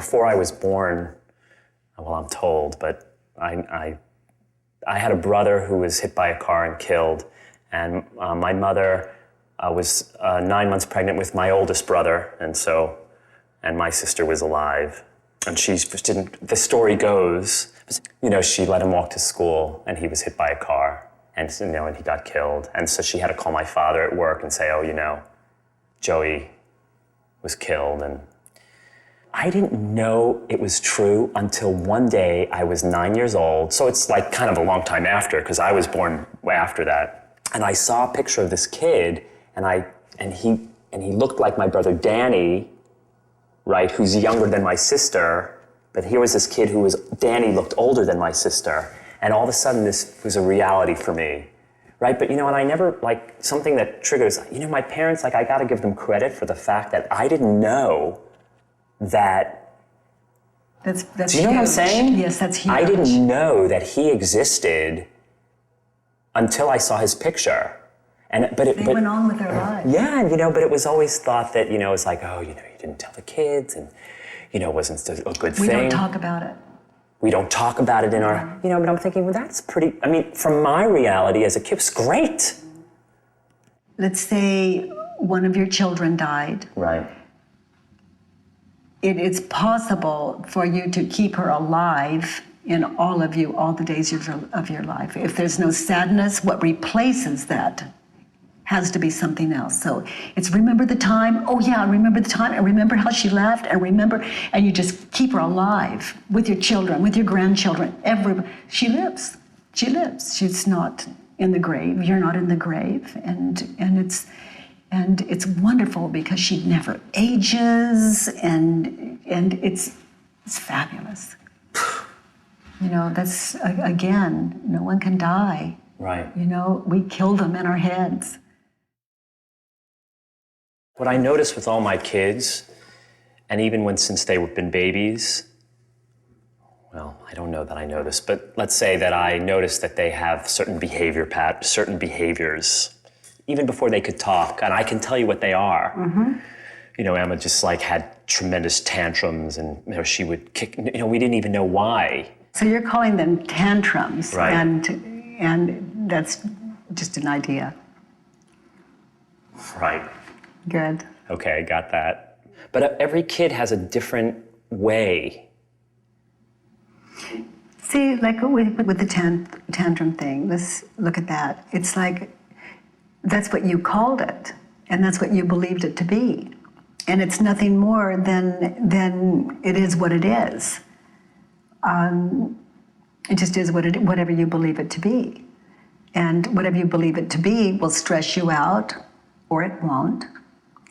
before I was born, well, I'm told, but I had a brother who was hit by a car and killed, and my mother was 9 months pregnant with my oldest brother, and my sister was alive. And the story goes, she let him walk to school and he was hit by a car and he got killed. And so she had to call my father at work and say, Joey was killed. And I didn't know it was true until one day I was 9 years old. So it's like kind of a long time after, because I was born after that. And I saw a picture of this kid and he looked like my brother Danny, right, who's younger than my sister, but here was this kid Danny looked older than my sister, and all of a sudden this was a reality for me, right? But and I never, something that triggers, my parents, I gotta give them credit for the fact that I didn't know that. That's do you know huge. what I'm saying? Yes, that's huge. I didn't know that he existed until I saw his picture. They went on with their lives. Yeah, but it was always thought that, it's like, you didn't tell the kids, and, it wasn't a good thing. We don't talk about it. We don't talk about it in our, but I'm thinking, well, that's pretty, from my reality as a kid, it's great. Let's say one of your children died. Right. It is possible for you to keep her alive in all the days of your life. If there's no sadness, what replaces that has to be something else. So it's remember the time. Oh yeah, I remember the time. I remember how she laughed. And you just keep her alive with your children, with your grandchildren. She lives. She's not in the grave. You're not in the grave, and it's wonderful because she never ages, and it's fabulous. That's again, no one can die. Right. We kill them in our heads. What I notice with all my kids, and even since they've been babies, well, I don't know that I know this, but let's say that I notice that they have certain behaviors, even before they could talk, and I can tell you what they are. Mm-hmm. Emma just had tremendous tantrums, and she would kick. We didn't even know why. So you're calling them tantrums, right? And that's just an idea. Right. Good. Okay, I got that. But every kid has a different way. See, with the tantrum thing, let's look at that. It's like, that's what you called it, and that's what you believed it to be. And it's nothing more than it is what it is. It just is whatever you believe it to be. And whatever you believe it to be will stress you out, or it won't.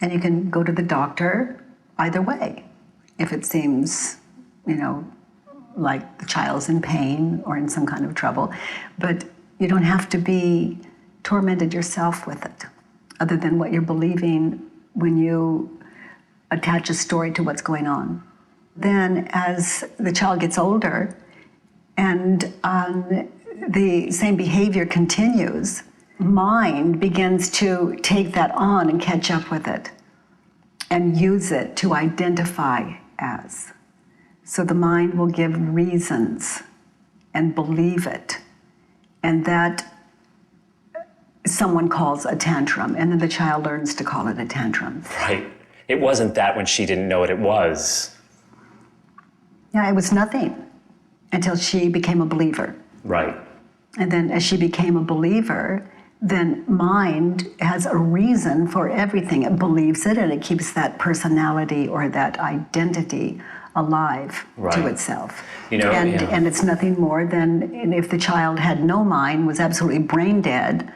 And you can go to the doctor either way. If it seems, like the child's in pain or in some kind of trouble. But you don't have to be tormented yourself with it, other than what you're believing when you attach a story to what's going on. Then as the child gets older and the same behavior continues, mind begins to take that on and catch up with it and use it to identify as. So the mind will give reasons and believe it. And that someone calls a tantrum, and then the child learns to call it a tantrum. Right. It wasn't that when she didn't know what it was. Yeah, it was nothing until she became a believer. Right. And then as she became a believer, then mind has a reason for everything. It believes it, and it keeps that personality or that identity alive to itself. And it's nothing more than if the child had no mind, was absolutely brain dead,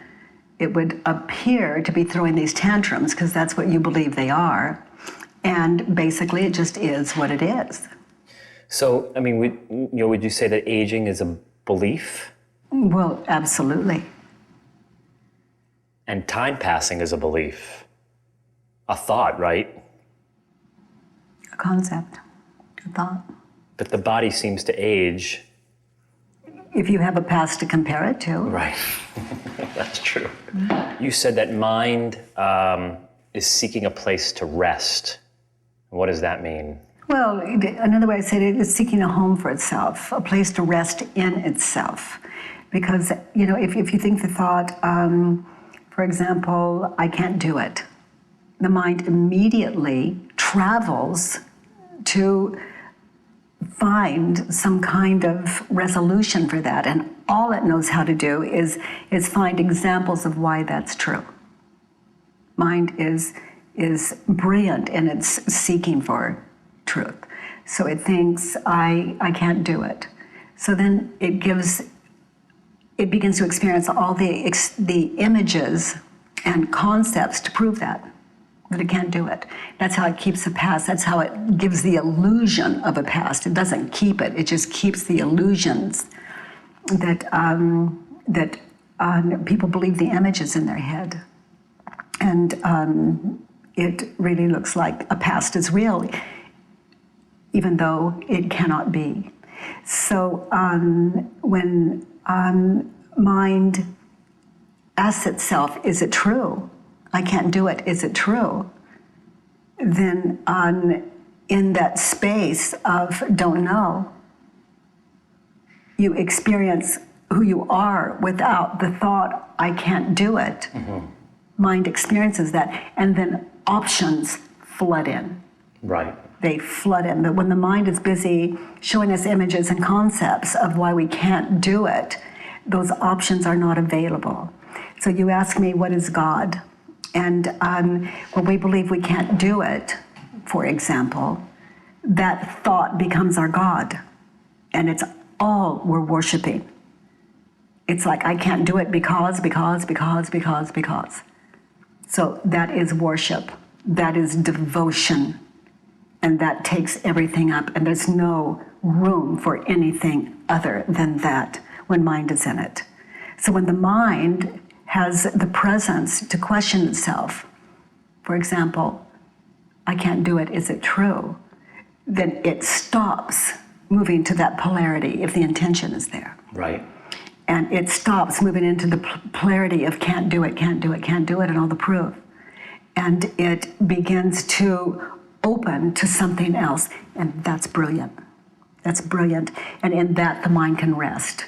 it would appear to be throwing these tantrums because that's what you believe they are. And basically it just is what it is. So, would you say that aging is a belief? Well, absolutely. And time passing is a belief. A thought, right? A concept. A thought. But the body seems to age. If you have a past to compare it to. Right. That's true. Mm-hmm. You said that mind is seeking a place to rest. What does that mean? Well, another way I said it is seeking a home for itself, a place to rest in itself. Because, if you think the thought, for example, I can't do it, the mind immediately travels to find some kind of resolution for that. And all it knows how to do is find examples of why that's true. Mind is brilliant in its seeking for truth. So it thinks, I can't do it. So then it begins to experience all the images and concepts to prove that it can't do it. That's how it keeps the past. That's how it gives the illusion of a past. It doesn't keep it. It just keeps the illusions that people believe the images in their head. And it really looks like a past is real, even though it cannot be. So when mind asks itself, is it true? I can't do it, is it true? Then in that space of don't know, you experience who you are without the thought, I can't do it. Mm-hmm. Mind experiences that, and then options flood in. Right. They flood in. But when the mind is busy showing us images and concepts of why we can't do it, those options are not available. So you ask me, what is God? And when we believe we can't do it, for example, that thought becomes our God. And it's all we're worshiping. It's like, I can't do it because. So that is worship. That is devotion. And that takes everything up. And there's no room for anything other than that when mind is in it. So when the mind has the presence to question itself, for example, I can't do it, is it true? Then it stops moving to that polarity if the intention is there. Right. And it stops moving into the polarity of can't do it, and all the proof. And it begins to open to something else. And that's brilliant. That's brilliant. And in that, the mind can rest.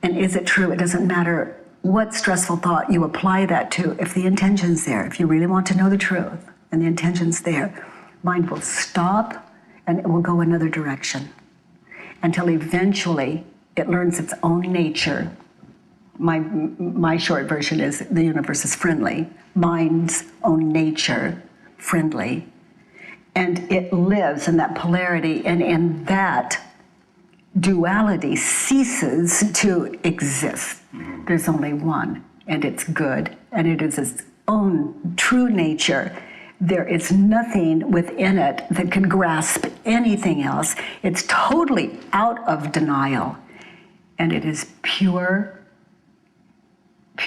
And is it true? It doesn't matter what stressful thought you apply that to. If the intention's there, if you really want to know the truth, and the intention's there, mind will stop and it will go another direction until eventually it learns its own nature. My short version is the universe is friendly. Mind's own nature, friendly. And it lives in that polarity, and in that duality ceases to exist. There's only one, and it's good, and it is its own true nature. There is nothing within it that can grasp anything else. It's totally out of denial, and it is pure,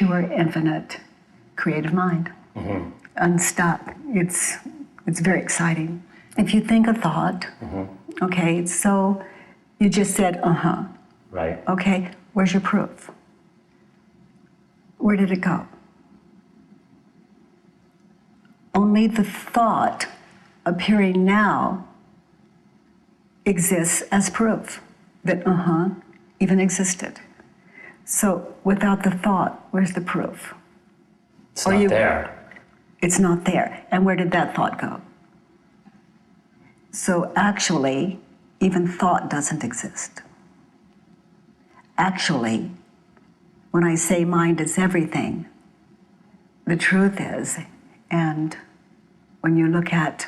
infinite, creative mind. Mm-hmm. Unstuck. It's very exciting. If you think a thought, mm-hmm. Okay, so you just said, Right. Okay, where's your proof? Where did it go? Only the thought appearing now exists as proof that even existed. So without the thought, where's the proof? It's not there. It's not there. And where did that thought go? So actually, even thought doesn't exist. Actually, when I say mind is everything, the truth is, and when you look at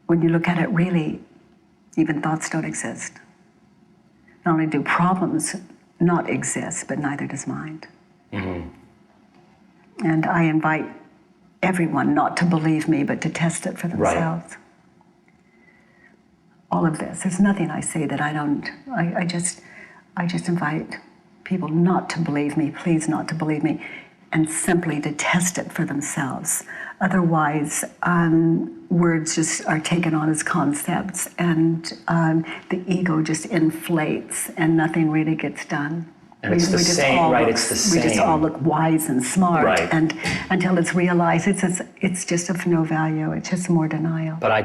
it really, even thoughts don't exist. Not only do problems not exist, but neither does mind. Mm-hmm. And I invite everyone not to believe me, but to test it for themselves. Right. All of this. There's nothing I say that I don't. I just invite people not to believe me, please not to believe me, and simply to test it for themselves. Otherwise, words just are taken on as concepts, and the ego just inflates, and nothing really gets done. And it's the same, right? It's the same. We just all look wise and smart, Right. and until it's realized, it's just of no value. It's just more denial. But I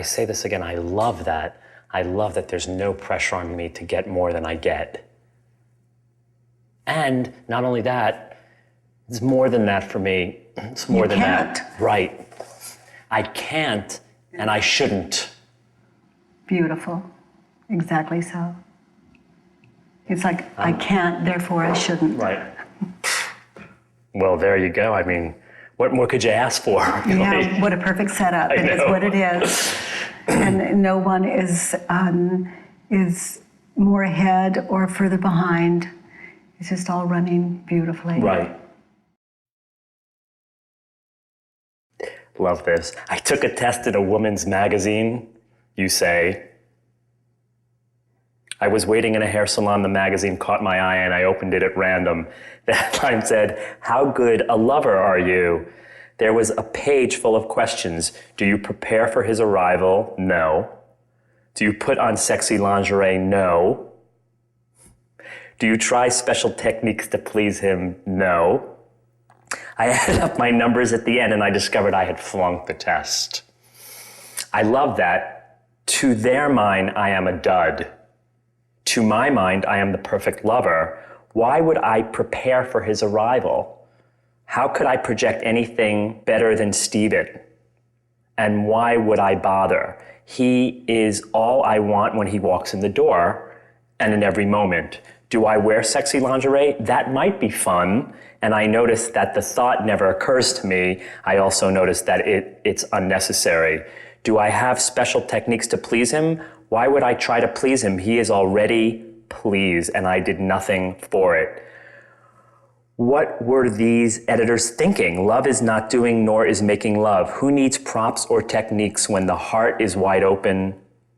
say this again, I love that. I love that there's no pressure on me to get more than I get. And not only that, it's more than that for me. It's more than that. Right. I can't and I shouldn't. Beautiful. Exactly so. It's like, I can't, therefore I shouldn't. Right. Well, there you go. I mean, what more could you ask for? Really? Yeah, what a perfect setup. It is what it is. And no one is more ahead or further behind. It's just all running beautifully. Right. Love this. I took a test in a woman's magazine. You say, I was waiting in a hair salon. The magazine caught my eye and I opened it at random. The headline said, how good a lover are you? There was a page full of questions. Do you prepare for his arrival? No. Do you put on sexy lingerie? No. Do you try special techniques to please him? No. I added up my numbers at the end and I discovered I had flunked the test. I love that. To their mind, I am a dud. To my mind, I am the perfect lover. Why would I prepare for his arrival? How could I project anything better than Steven? And why would I bother? He is all I want when he walks in the door and in every moment. Do I wear sexy lingerie? That might be fun. And I notice that the thought never occurs to me. I also notice that it's unnecessary. Do I have special techniques to please him? Why would I try to please him? He is already pleased and I did nothing for it. What were these editors thinking? Love is not doing nor is making love. Who needs props or techniques when the heart is wide open?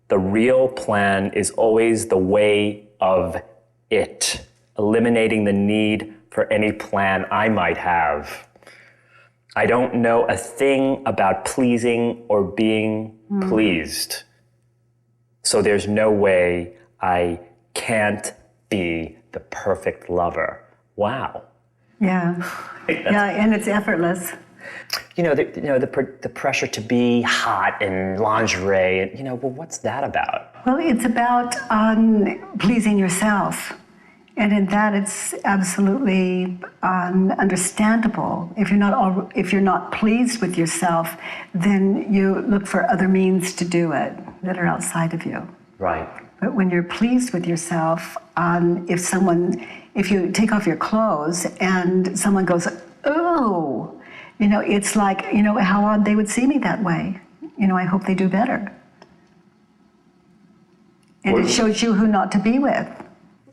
The real plan is always the way of it, eliminating the need for any plan I might have. I don't know a thing about pleasing or being pleased. So there's no way I can't be the perfect lover. Wow. Yeah. Yeah, and it's effortless. The pressure to be hot and lingerie, and well, what's that about? Well, it's about pleasing yourself. And in that, it's absolutely understandable. If you're not pleased with yourself, then you look for other means to do it that are outside of you. Right. But when you're pleased with yourself, if you take off your clothes and someone goes, oh, it's like, how odd they would see me that way. I hope they do better. And it shows you who not to be with.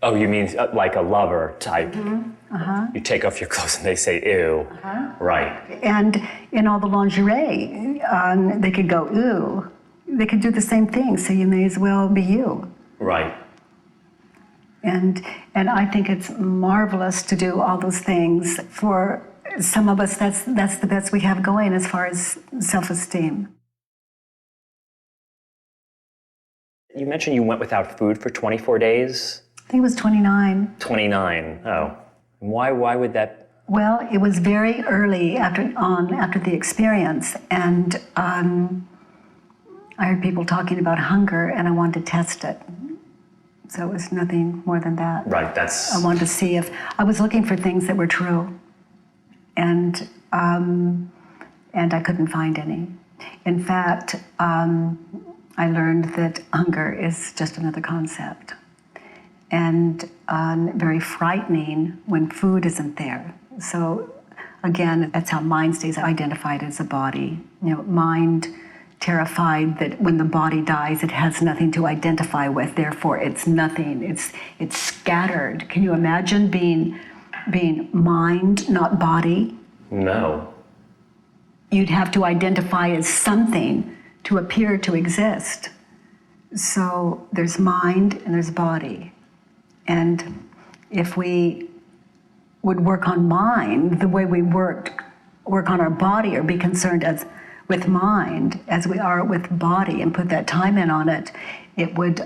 Oh, you mean like a lover type? You take off your clothes and they say, ew. Right. And in all the lingerie, they could go, ooh. They could do the same thing, so you may as well be you. Right. And I think it's marvelous to do all those things. For some of us, that's the best we have going as far as self-esteem. You mentioned you went without food for 24 days? I think it was 29. 29, oh. Why would that? Well, it was very early after the experience, and I heard people talking about hunger, and I wanted to test it. So it was nothing more than that. Right, that's... I wanted to see if... I was looking for things that were true, and I couldn't find any. In fact, I learned that hunger is just another concept, and very frightening when food isn't there. So again, that's how mind stays identified as a body. Mind terrified that when the body dies, it has nothing to identify with, therefore it's nothing, it's scattered. Can you imagine being mind, not body? No. You'd have to identify as something to appear to exist. So there's mind and there's body. And if we would work on mind the way we work on our body, or be concerned as with mind as we are with body and put that time in on it, it would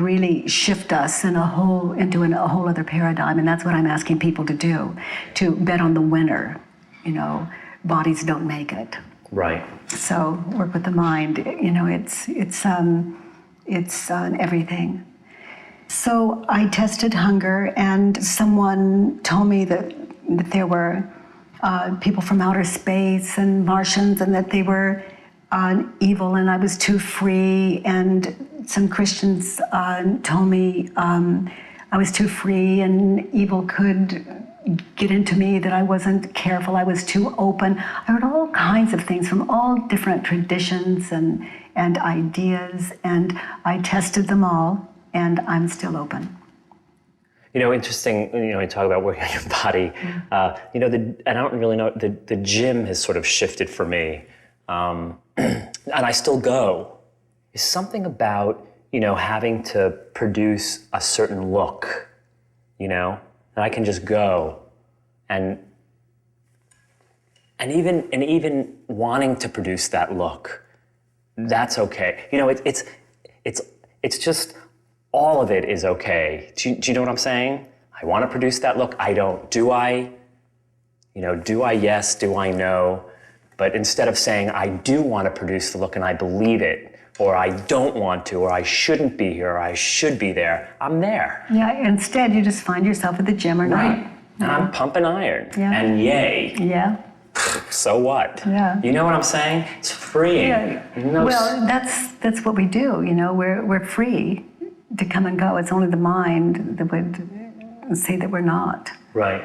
really shift us into a whole other paradigm. And that's what I'm asking people to do, to bet on the winner. You know, bodies don't make it. Right. So work with the mind. You know, it's everything. So I tested hunger, and someone told me that there were people from outer space and Martians, and that they were evil, and I was too free. And some Christians told me I was too free, and evil could get into me, that I wasn't careful, I was too open. I heard all kinds of things from all different traditions and ideas, and I tested them all, and I'm still open. You know, interesting, you know, you talk about working on your body. You know, I don't really know, the gym has sort of shifted for me. And I still go. There's something about, you know, having to produce a certain look, you know, and I can just go. And even wanting to produce that look, that's okay. You know, it's just, all of it is okay. Do you know what I'm saying? I want to produce that look. I don't. Do I? You know, do I? Yes. Do I? No. But instead of saying, I do want to produce the look and I believe it, or I don't want to, or I shouldn't be here, or I should be there, I'm there. Yeah, instead you just find yourself at the gym or not. Right. And I'm pumping iron. Yeah. And yay. Yeah. So what? Yeah. You know what I'm saying? It's freeing. Yeah. No Well, that's what we do, you know, we're free to come and go. It's only the mind that would say that we're not. Right.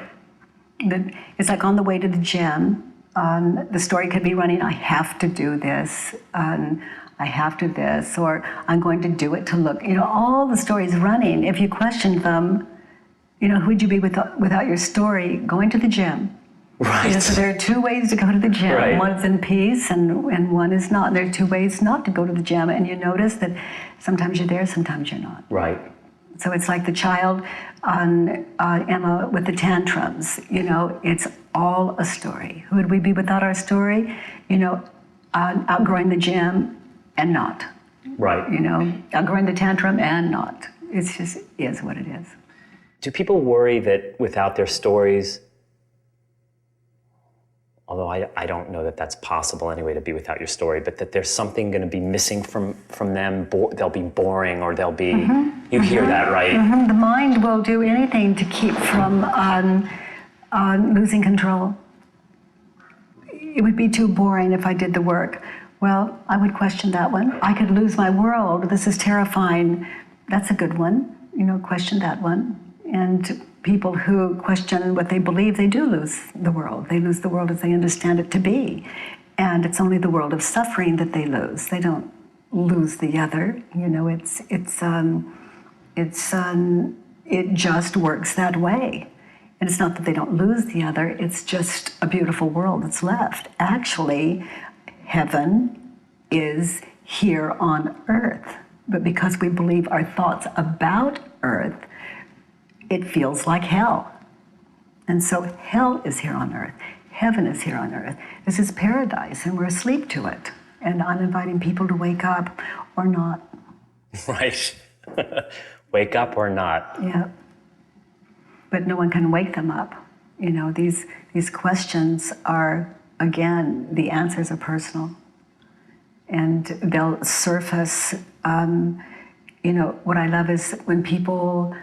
It's like on the way to the gym, the story could be running, I have to do this, I have to this, or I'm going to do it to look, you know, all the stories running. If you questioned them, you know, who would you be without your story? Going to the gym. Right. You know, so there are two ways to go to the gym. Right. One's in peace and one is not. There are two ways not to go to the gym, and you notice that sometimes you're there, sometimes you're not. Right. So it's like the child on Emma with the tantrums. You know, it's all a story. Who would we be without our story? You know, outgrowing the gym and not. Right. You know, outgrowing the tantrum and not. It's just is what it is. Do people worry that without their stories, although I don't know that that's possible anyway, to be without your story, but that there's something going to be missing from them, they'll be boring, or they'll be, you hear that, right? The mind will do anything to keep from losing control. It would be too boring if I did the work. Well, I would question that one. I could lose my world. This is terrifying. That's a good one. You know, question that one. And people who question what they believe, they do lose the world. They lose the world as they understand it to be. And it's only the world of suffering that they lose. They don't lose the other. You know, it just works that way. And it's not that they don't lose the other, it's just a beautiful world that's left. Actually, heaven is here on earth. But because we believe our thoughts about earth, it feels like hell. And so hell is here on earth. Heaven is here on earth. This is paradise, and we're asleep to it. And I'm inviting people to wake up or not. Right. Wake up or not. Yeah. But no one can wake them up. You know, these questions are, again, the answers are personal. And they'll surface, you know, what I love is when people,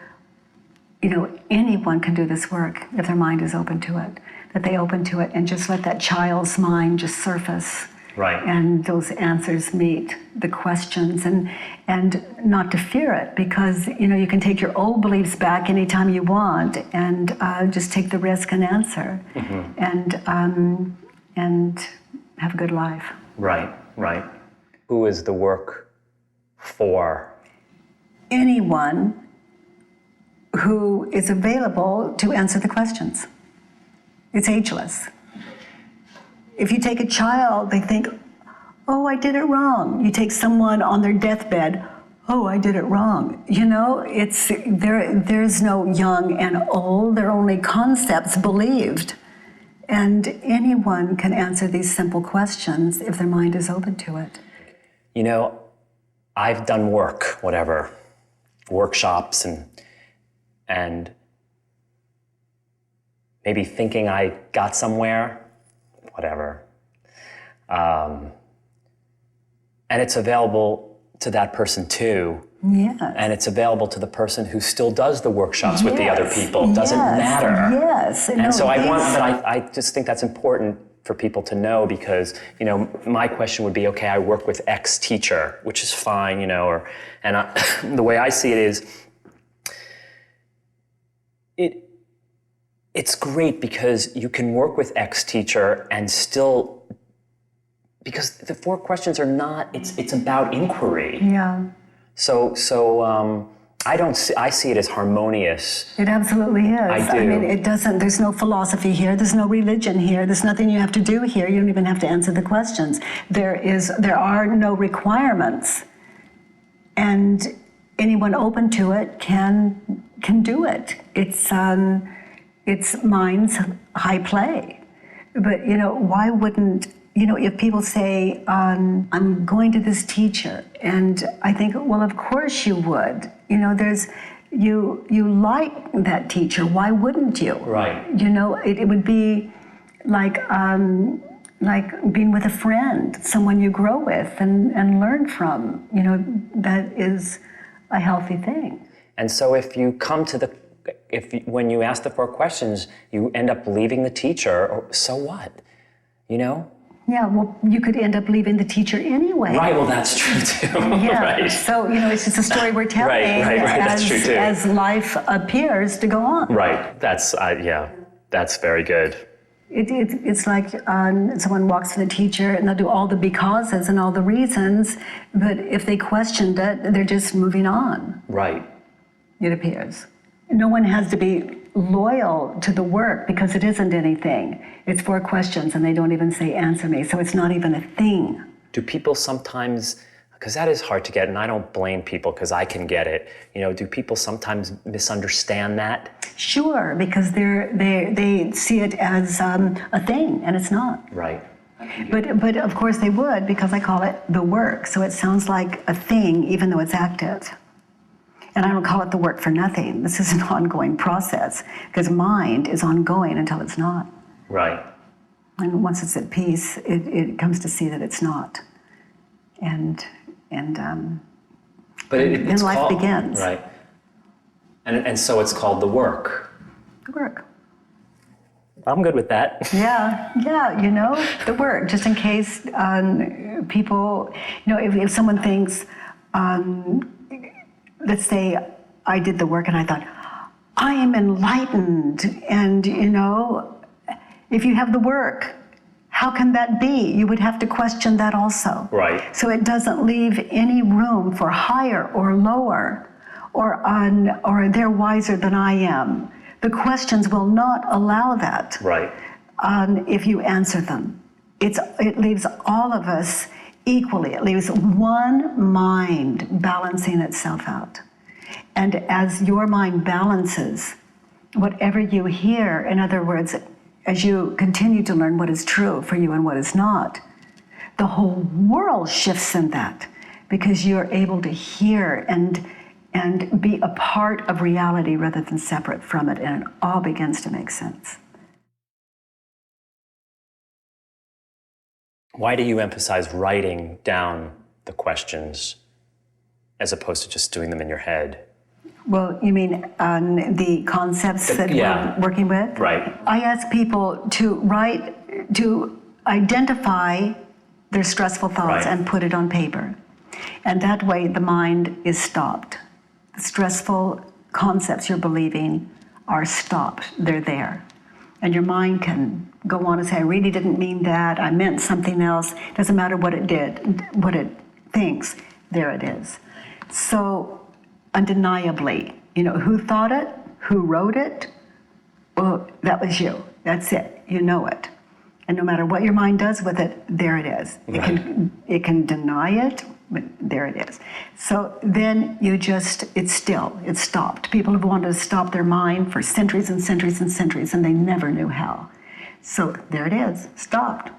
you know, anyone can do this work if their mind is open to it, that they open to it and just let that child's mind just surface. Right. And those answers meet the questions, and not to fear it, because, you know, you can take your old beliefs back anytime you want and just take the risk and answer, and have a good life. Right, right. Who is the work for? Anyone who is available to answer the questions. It's ageless. If you take a child, they think, oh, I did it wrong. You take someone on their deathbed, oh, I did it wrong. You know, there's no young and old, they're only concepts believed. And anyone can answer these simple questions if their mind is open to it. You know, I've done workshops and maybe thinking I got somewhere, whatever. And it's available to that person too. Yes. And it's available to the person who still does the workshops with the other people. It doesn't matter. Yes. And so I just think that's important for people to know, because, you know, my question would be, okay, I work with X teacher, which is fine, you know, the way I see it is, it's great because you can work with X teacher and still, because the 4 questions are not, it's about inquiry. Yeah. So I see it as harmonious. It absolutely is. I do. I mean, it doesn't, there's no philosophy here, there's no religion here, there's nothing you have to do here, you don't even have to answer the questions. There are no requirements. And anyone open to it can do it. It's mind's high play. But, you know, why wouldn't, you know, if people say, I'm going to this teacher, and I think, well, of course you would. You know, you like that teacher, why wouldn't you? Right. You know, it would be like being with a friend, someone you grow with and learn from. You know, that is a healthy thing. And so if you come to when you ask the 4 questions, you end up leaving the teacher, so what? You know? Yeah, well, you could end up leaving the teacher anyway. Right, well, that's true too. Yeah, Right. So, you know, it's just a story we're telling right, that's true too. as life appears to go on. Right, that's very good. It's like someone walks to the teacher and they'll do all the becauses and all the reasons, but if they questioned it, they're just moving on. Right. It appears. No one has to be loyal to the work because it isn't anything. It's 4 questions and they don't even say answer me, so it's not even a thing. Do people sometimes, because that is hard to get, and I don't blame people because I can get it, you know, do people sometimes misunderstand that? Sure, because they see it as a thing, and it's not. Right. But of course they would, because I call it the work, so it sounds like a thing even though it's active. And I don't call it the work for nothing. This is an ongoing process, because mind is ongoing until it's not. Right. And once it's at peace, it comes to see that it's not. And but it's life called, begins. Right. And so it's called the work. The work. I'm good with that. Yeah, you know, the work, just in case people, you know, if someone thinks, let's say I did the work and I thought, I am enlightened, and, you know, if you have the work, how can that be? You would have to question that also. Right. So it doesn't leave any room for higher or lower, or they're wiser than I am. The questions will not allow that. Right. If you answer them. It leaves all of us equally. It leaves one mind balancing itself out. And as your mind balances, whatever you hear, in other words, as you continue to learn what is true for you and what is not, the whole world shifts in that, because you're able to hear and be a part of reality rather than separate from it, and it all begins to make sense. Why do you emphasize writing down the questions as opposed to just doing them in your head? Well, you mean on the concepts that we're working with? Right. I ask people to write, to identify their stressful thoughts and put it on paper. And that way the mind is stopped. The stressful concepts you're believing are stopped. They're there. And your mind can go on and say, I really didn't mean that. I meant something else. Doesn't matter what it did, what it thinks. There it is. So undeniably, you know, who thought it? Who wrote it? Well, that was you. That's it. You know it. And no matter what your mind does with it, there it is. Right. It can deny it, but there it is. So then it's still, it's stopped. People have wanted to stop their mind for centuries and centuries and centuries, and they never knew how. So there it is, stopped.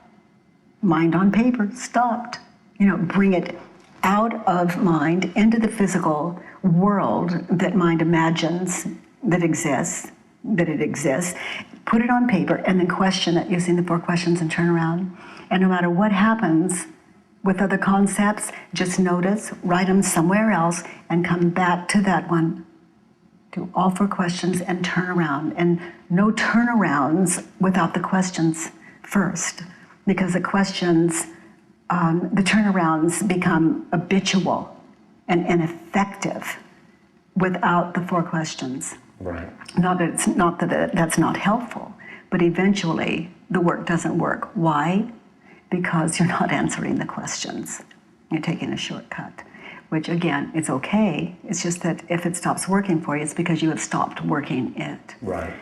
Mind on paper, stopped. Bring it out of mind into the physical world that mind imagines that it exists. Put it on paper and then question it using the 4 questions and turn around. And no matter what happens with other concepts, just notice, write them somewhere else, and come back to that one. Do all 4 questions and turn around. And no turnarounds without the questions first, because the questions, the turnarounds become habitual and ineffective without the 4 questions. Right. Not that that's not helpful, but eventually the work doesn't work. Why? Because you're not answering the questions. You're taking a shortcut, which again, it's okay. It's just that if it stops working for you, it's because you have stopped working it. Right.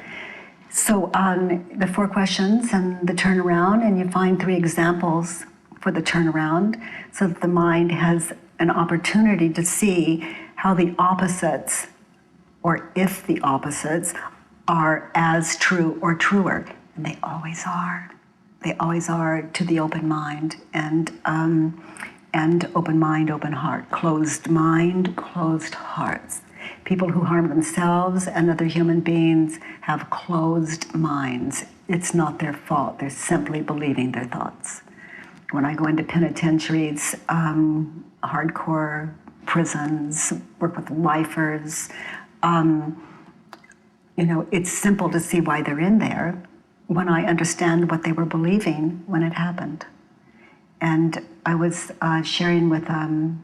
So the 4 questions and the turnaround, and you find 3 examples for the turnaround so that the mind has an opportunity to see how the opposites, or if the opposites, are as true or truer. And they always are. They always are to the open mind. And open mind, open heart. Closed mind, closed hearts. People who harm themselves and other human beings have closed minds. It's not their fault. They're simply believing their thoughts. When I go into penitentiaries, hardcore prisons, work with lifers, it's simple to see why they're in there when I understand what they were believing when it happened. And I was sharing with an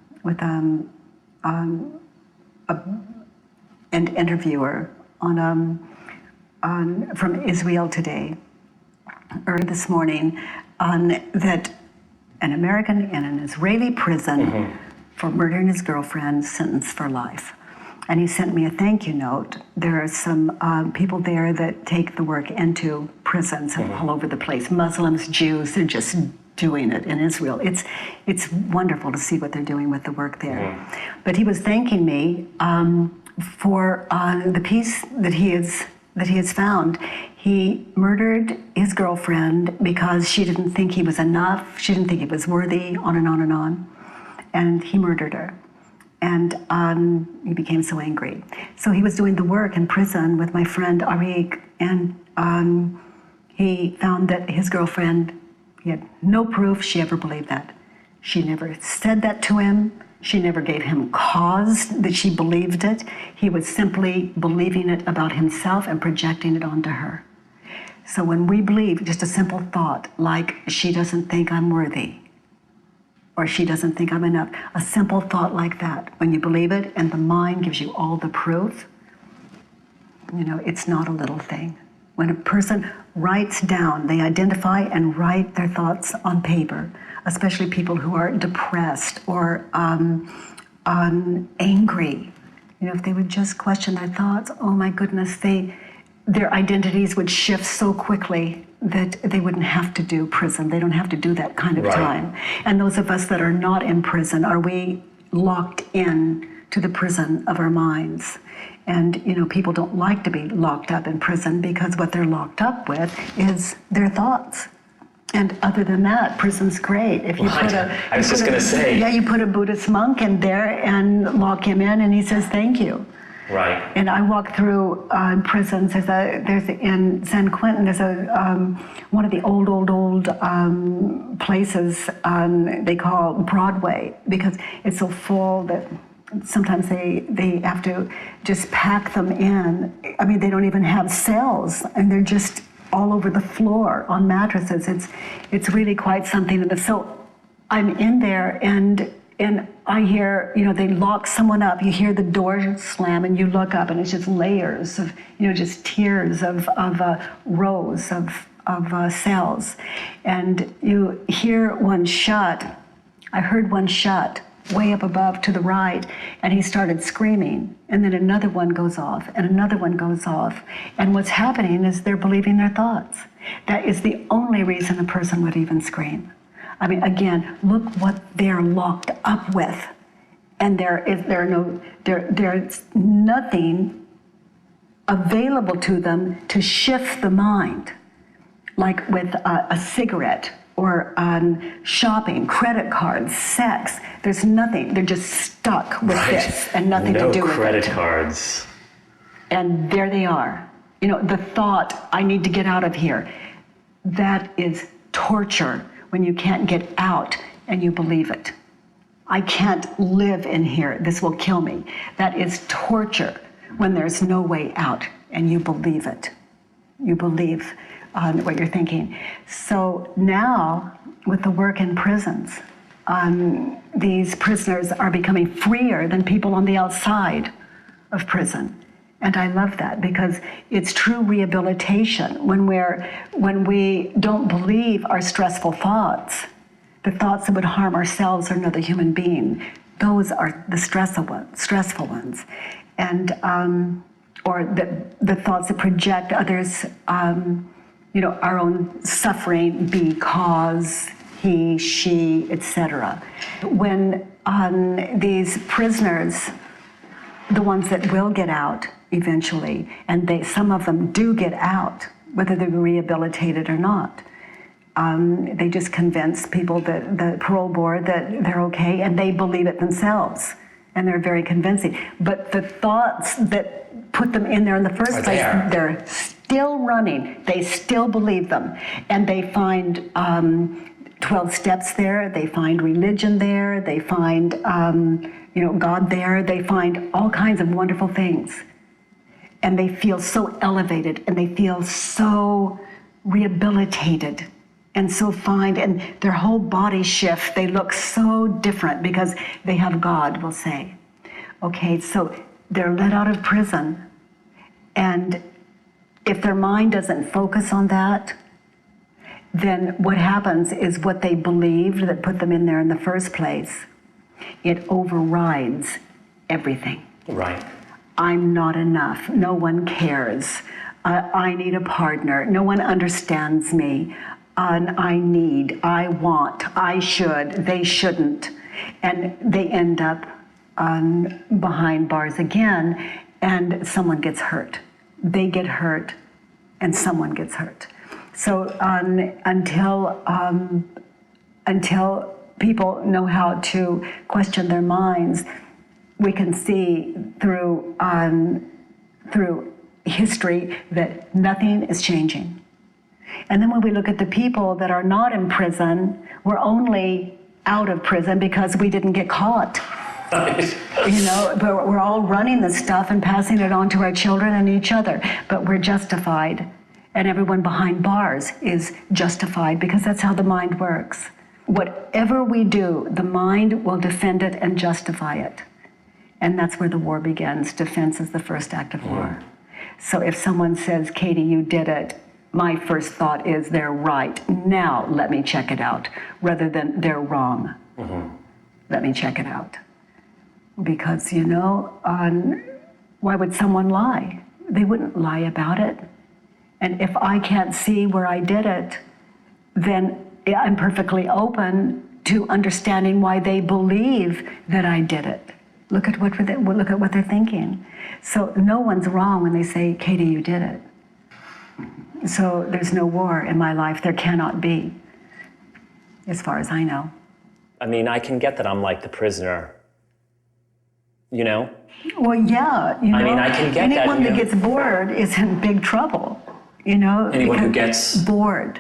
interviewer from Israel Today early this morning that an American in an Israeli prison for murdering his girlfriend, sentenced for life. And he sent me a thank you note. There are some people there that take the work into prisons all over the place. Muslims, Jews, they're just doing it in Israel. It's wonderful to see what they're doing with the work there. But he was thanking me for the peace that he has found. He murdered his girlfriend because she didn't think he was enough. She didn't think he was worthy, on and on and on. And he murdered her. And he became so angry. So he was doing the work in prison with my friend Arik, and he found that his girlfriend, he had no proof she ever believed that. She never said that to him. She never gave him cause that she believed it. He was simply believing it about himself and projecting it onto her. So when we believe just a simple thought like, she doesn't think I'm worthy, or she doesn't think I'm enough, a simple thought like that, when you believe it and the mind gives you all the proof, it's not a little thing. When a person writes down, they identify and write their thoughts on paper, especially people who are depressed or angry. If they would just question their thoughts, oh my goodness, their identities would shift so quickly that they wouldn't have to do prison. They don't have to do that kind of time. And those of us that are not in prison, are we locked in to the prison of our minds? And people don't like to be locked up in prison because what they're locked up with is their thoughts. And other than that, prison's great. If you I was just going to say. Yeah, you put a Buddhist monk in there and lock him in, and he says thank you. Right. And I walk through prisons. There's in San Quentin. There's one of the old places they call Broadway, because it's so full that sometimes they have to just pack them in. I mean, they don't even have cells, and they're just all over the floor on mattresses. It's really quite something. And so I'm in there, and I hear, they lock someone up. You hear the door slam, and you look up, and it's just layers of, just tiers of rows of cells. And you hear one shut. I heard one shut way up above to the right, and he started screaming. And then another one goes off, and another one goes off. And what's happening is they're believing their thoughts. That is the only reason a person would even scream. I mean, again, look what they're locked up with. And there's nothing available to them to shift the mind. like with a cigarette or shopping, credit cards, sex. There's nothing. They're just stuck with this and nothing to do with it. No credit cards. And there they are. You know, the thought, I need to get out of here. That is torture when you can't get out and you believe it. I can't live in here. This will kill me. That is torture when there's no way out and you believe it. You believe what you're thinking. So now, with the work in prisons, these prisoners are becoming freer than people on the outside of prison. And I love that because it's true rehabilitation when we don't believe our stressful thoughts, the thoughts that would harm ourselves or another human being. Those are the stressful ones. And or the thoughts that project others, our own suffering because he, she, etc. When these prisoners, the ones that will get out eventually, and some of them do get out, whether they're rehabilitated or not, they just convince people, that the parole board, that they're okay, and they believe it themselves, and they're very convincing. But the thoughts that put them in there in the first place, they're still running. They still believe them, and they find 12 steps there. They find religion there. They find God there. They find all kinds of wonderful things, and they feel so elevated, and they feel so rehabilitated, and so fine, and their whole body shift. They look so different because they have God, we'll say. Okay, so they're let out of prison, and if their mind doesn't focus on that, then what happens is what they believed that put them in there in the first place, it overrides everything. Right. I'm not enough. No one cares. I need a partner. No one understands me. I want, I should, they shouldn't. And they end up behind bars again, and someone gets hurt. They get hurt, and someone gets hurt. So until people know how to question their minds, we can see through history that nothing is changing. And then when we look at the people that are not in prison, we're only out of prison because we didn't get caught. But we're all running this stuff and passing it on to our children and each other, but we're justified. And everyone behind bars is justified because that's how the mind works. Whatever we do, the mind will defend it and justify it. And that's where the war begins. Defense is the first act of war. So if someone says, Katie, you did it, my first thought is they're right. Now let me check it out, rather than they're wrong. Let me check it out. Because, why would someone lie? They wouldn't lie about it. And if I can't see where I did it, then I'm perfectly open to understanding why they believe that I did it. Look at what they're thinking. So no one's wrong when they say, Katie, you did it. So there's no war in my life. There cannot be, as far as I know. I mean, I can get that I'm like the prisoner, Well, yeah. I mean, I can get that. Anyone that gets bored is in big trouble, Anyone who gets bored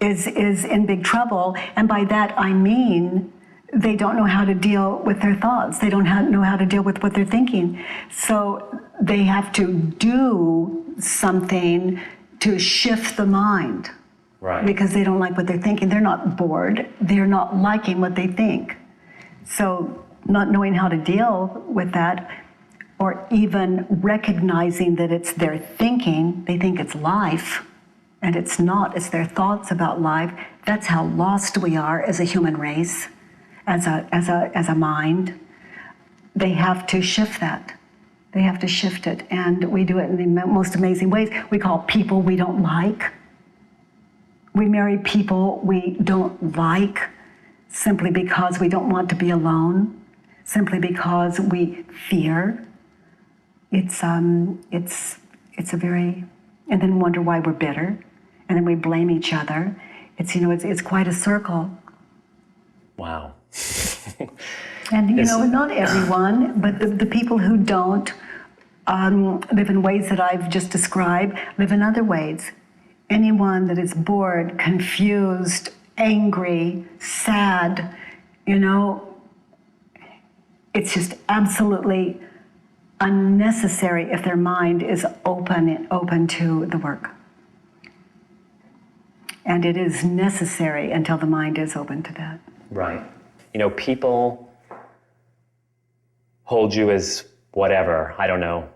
is in big trouble. And by that, I mean, they don't know how to deal with their thoughts. They don't know how to deal with what they're thinking. So they have to do something to shift the mind. Right. Because they don't like what they're thinking. They're not bored. They're not liking what they think. So not knowing how to deal with that, or even recognizing that it's their thinking, they think it's life, and it's not. It's their thoughts about life. That's how lost we are as a human race, as a mind. They have to shift that. They have to shift it, and we do it in the most amazing ways. We call people we don't like. We marry people we don't like simply because we don't want to be alone, simply because we fear. It's a very, and then wonder why we're bitter, and then we blame each other. It's quite a circle. Wow. And not everyone, but the people who don't live in ways that I've just described live in other ways. Anyone that is bored, confused, angry, sad, it's just absolutely unnecessary if their mind is open to the work. And it is necessary until the mind is open to that. Right. People hold you as whatever. I don't know.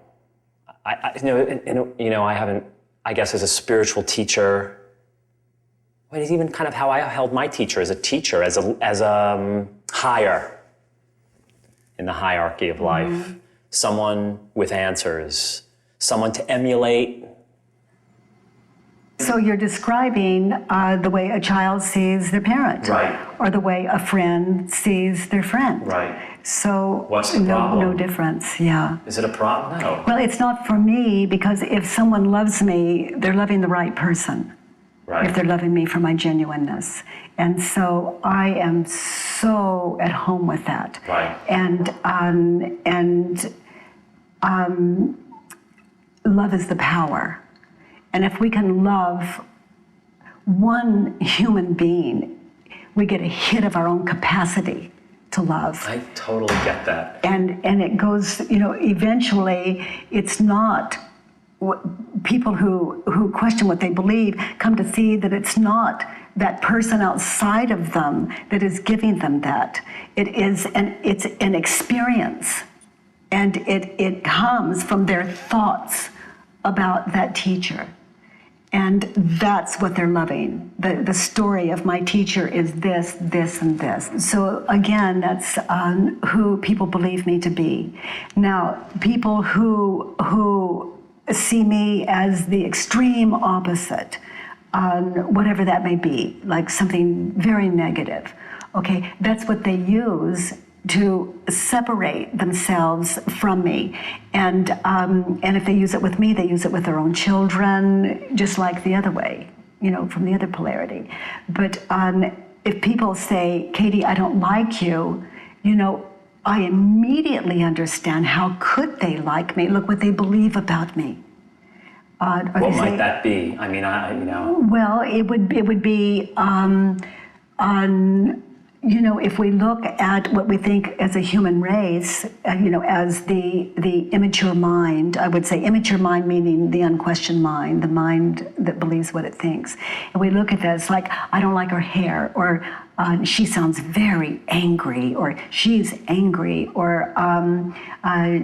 I haven't. I guess as a spiritual teacher, it's even kind of how I held my teacher as a teacher, as a higher in the hierarchy of life, mm-hmm. Someone with answers, someone to emulate. So you're describing the way a child sees their parent, right? Or the way a friend sees their friend, right? So what's the problem? No difference, yeah. Is it a problem? No. Well, it's not for me, because if someone loves me, they're loving the right person. Right. If they're loving me for my genuineness. And so I am so at home with that. Right. And love is the power. And if we can love one human being, we get a hit of our own capacity to love. I totally get that. And it goes, eventually it's not people who question what they believe come to see that it's not that person outside of them that is giving them that. It's an experience, and it comes from their thoughts about that teacher. And that's what they're loving. The story of my teacher is this, this, and this. So again, that's who people believe me to be. Now, people who see me as the extreme opposite, whatever that may be, like something very negative, okay, that's what they use to separate themselves from me. And if they use it with me, they use it with their own children, just like the other way, from the other polarity. But if people say, Katie, I don't like you, I immediately understand, how could they like me? Look what they believe about me. What might that be? I mean, Well, it would be if we look at what we think as a human race, as the immature mind, I would say immature mind meaning the unquestioned mind, the mind that believes what it thinks. And we look at that, it's like, I don't like her hair, or she sounds very angry, or she's angry, or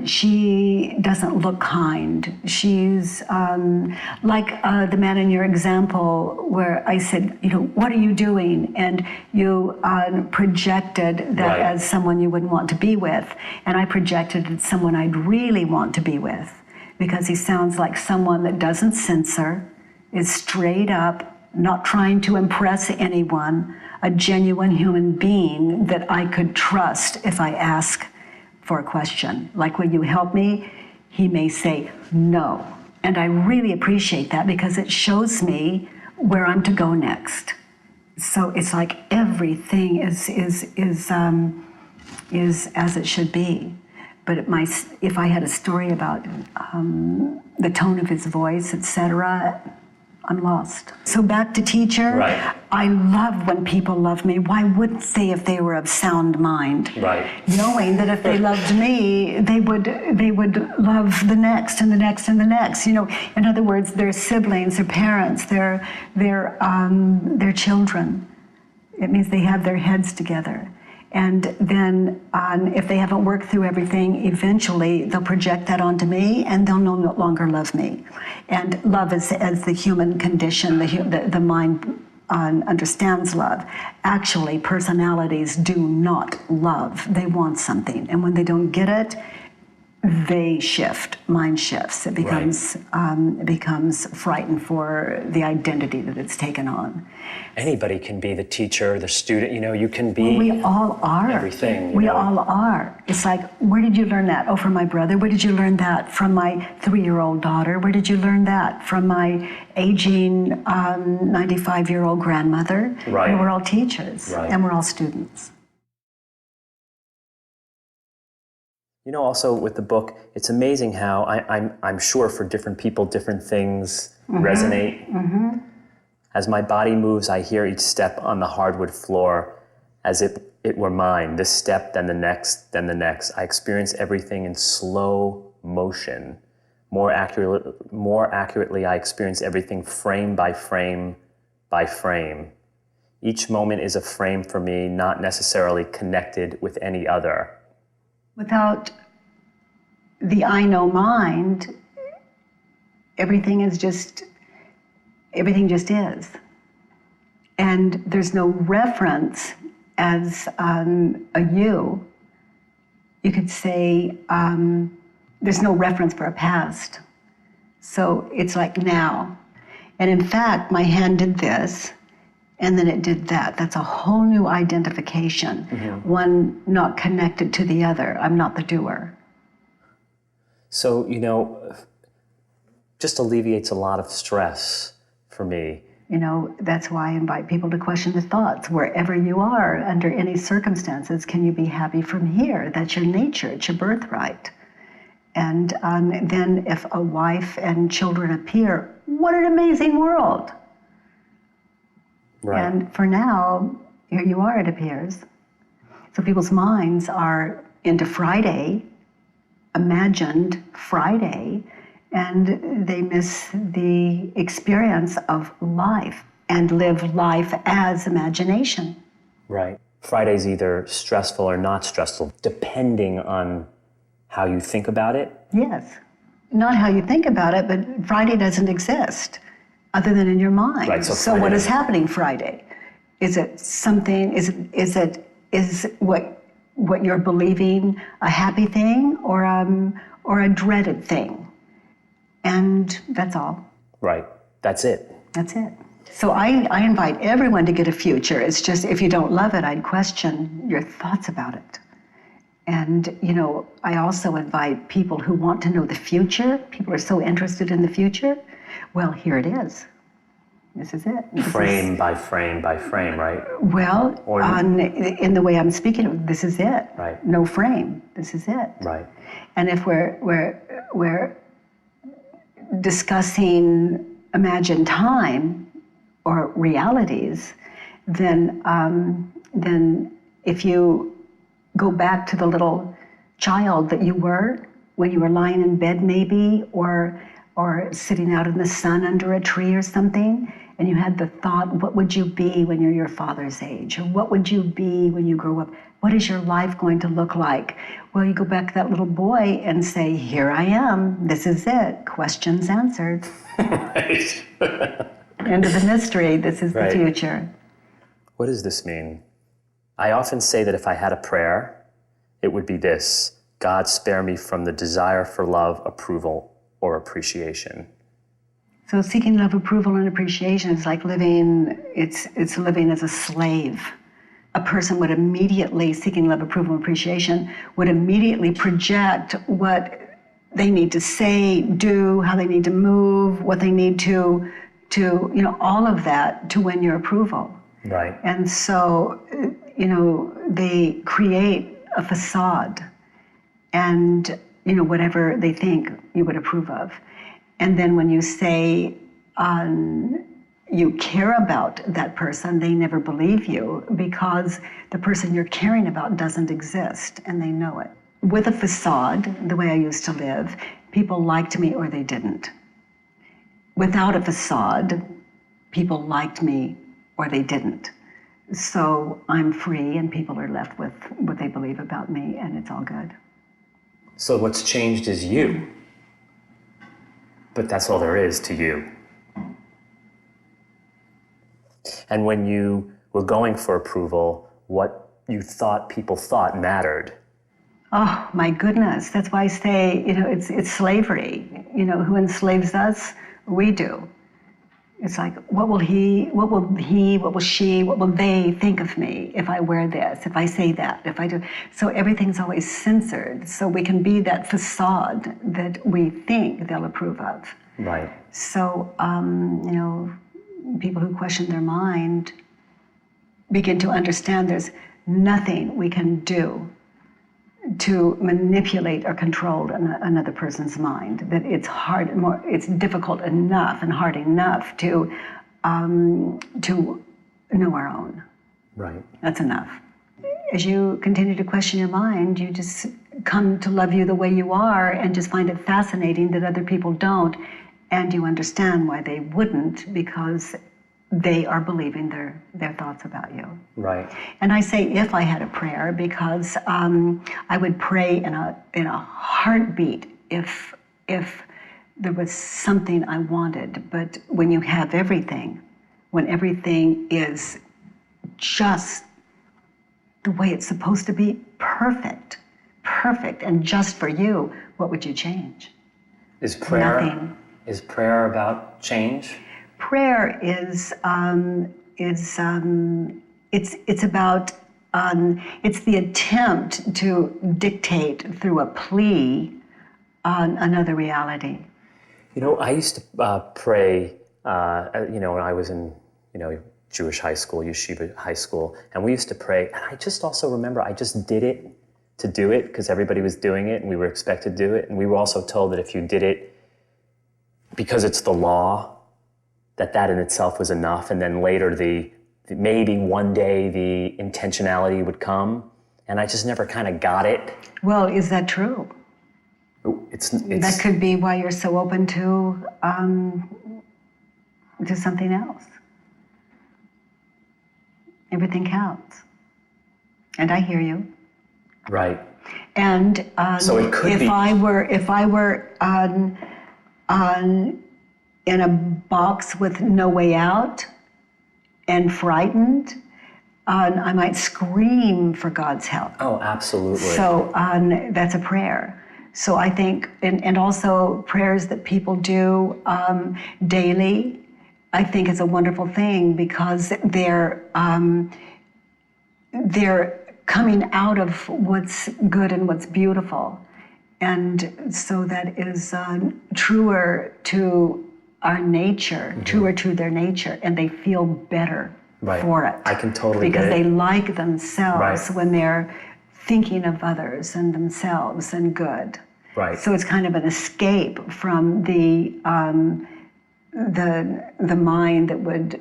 she doesn't look kind. She's like the man in your example where I said, what are you doing? And you projected that right. as someone you wouldn't want to be with. And I projected it as someone I'd really want to be with, because he sounds like someone that doesn't censor, is straight up, not trying to impress anyone, a genuine human being that I could trust if I ask for a question. Like, will you help me? He may say no. And I really appreciate that, because it shows me where I'm to go next. So it's like everything is as it should be. But if I had a story about the tone of his voice, etc., I'm lost. So back to teacher. Right. I love when people love me. Why wouldn't they if they were of sound mind? Right. Knowing that if they loved me, they would love the next and the next and the next. In other words, their siblings, their parents, their children. It means they have their heads together. And then if they haven't worked through everything, eventually they'll project that onto me, and they'll no longer love me. And love is as the human condition, the mind understands love. Actually, personalities do not love. They want something. And when they don't get it, they shift, mind shifts. It becomes frightened for the identity that it's taken on. Anybody can be the teacher, the student, you can be We all are. everything. We all are. It's like, where did you learn that? Oh, from my brother. Where did you learn that? From my 3-year-old daughter. Where did you learn that? From my aging 95-year-old grandmother. Right. And we're all teachers. Right. And we're all students. Also with the book, it's amazing how I'm sure for different people, different things resonate. Mm-hmm. As my body moves, I hear each step on the hardwood floor as if it were mine. This step, then the next, then the next. I experience everything in slow motion. More accurately, I experience everything frame by frame by frame. Each moment is a frame for me, not necessarily connected with any other. Without the I know mind, everything just is. And there's no reference as a you. You could say there's no reference for a past. So it's like now. And in fact, my hand did this, and then it did that. That's a whole new identification, one not connected to the other. I'm not the doer. So, just alleviates a lot of stress for me. That's why I invite people to question the thoughts. Wherever you are, under any circumstances, can you be happy from here? That's your nature, it's your birthright. And then if a wife and children appear, what an amazing world. Right. And for now, here you are, it appears. So people's minds are into Friday, imagined Friday, and they miss the experience of life and live life as imagination. Right. Friday's either stressful or not stressful, depending on how you think about it. Yes. Not how you think about it, but Friday doesn't exist other than in your mind. Right, so what is happening Friday? Is it something, is what you're believing a happy thing or a dreaded thing? And that's all. Right. That's it. That's it. So I invite everyone to get a future. It's just, if you don't love it, I'd question your thoughts about it. And, I also invite people who want to know the future. People are so interested in the future. Well, here it is. This is it. Frame by frame by frame, right? Well, in the way I'm speaking, this is it. Right. No frame. This is it. Right. And if we're discussing imagined time or realities, then if you go back to the little child that you were when you were lying in bed maybe, or sitting out in the sun under a tree or something, and you had the thought, what would you be when you're your father's age? Or what would you be when you grow up? What is your life going to look like? Well, you go back to that little boy and say, here I am, this is it, questions answered. Right. End of the mystery, this is the future. What does this mean? I often say that if I had a prayer, it would be this: God, spare me from the desire for love, approval, or appreciation. So seeking love, approval, and appreciation is like living, it's living as a slave. A person would immediately, seeking love, approval, and appreciation, would immediately project what they need to say, do, how they need to move, what they need to all of that to win your approval. Right. And so, they create a facade and, whatever they think you would approve of. And then when you say you care about that person, they never believe you because the person you're caring about doesn't exist and they know it. With a facade, the way I used to live, people liked me or they didn't. Without a facade, people liked me or they didn't. So I'm free and people are left with what they believe about me and it's all good. So what's changed is you. But that's all there is to you. And when you were going for approval, what you thought people thought mattered. Oh my goodness! That's why I say, it's slavery. Who enslaves us? We do. It's like, what will he, what will she, what will they think of me if I wear this, if I say that, if I do? So everything's always censored, so we can be that facade that we think they'll approve of. Right. So, people who question their mind begin to understand there's nothing we can do to manipulate or control another person's mind. That it's it's difficult enough and hard enough to know our own. Right. That's enough. As you continue to question your mind, you just come to love you the way you are and just find it fascinating that other people don't, and you understand why they wouldn't, because they are believing their thoughts about you. Right. And I say if I had a prayer, because I would pray in a heartbeat if there was something I wanted. But when you have everything, when everything is just the way it's supposed to be, perfect, and just for you, what would you change? Is prayer Nothing. Is prayer about change? Prayer it's about it's the attempt to dictate through a plea on another reality. I used to pray. When I was in Jewish high school, yeshiva high school, and we used to pray. And I just also remember I just did it to do it because everybody was doing it, and we were expected to do it. And we were also told that if you did it because it's the law, that in itself was enough, and then later maybe one day the intentionality would come, and I just never kind of got it. Well, is that true? It's that could be why you're so open to something else. Everything counts, and I hear you. Right. And so it could be. If I were in a box with no way out and frightened, I might scream for God's help. Oh, absolutely. So that's a prayer. So I think, and also prayers that people do daily, I think is a wonderful thing, because they're coming out of what's good and what's beautiful. And so that is truer to our nature, truer to their nature, and they feel better for it. I can totally because get it. They like themselves Right. when they're thinking of others and themselves and good. Right. So it's kind of an escape from the mind that would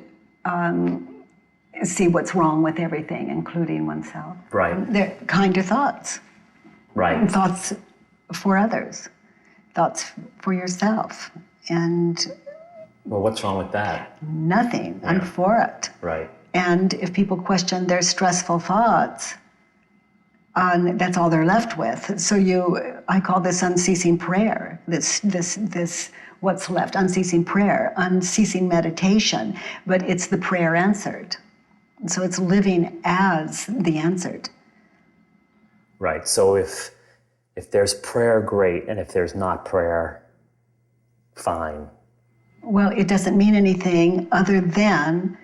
see what's wrong with everything, including oneself. Right. They're kinder thoughts. Right. Thoughts for others, thoughts for yourself, and well, what's wrong with that? nothing. I'm for it. Right. And if people question their stressful thoughts, that's all they're left with. So I call this unceasing prayer. This what's left, unceasing prayer, unceasing meditation. But it's the prayer answered. So it's living as the answered. Right. So if there's prayer, great, and if there's not prayer, fine. Well, it doesn't mean anything other than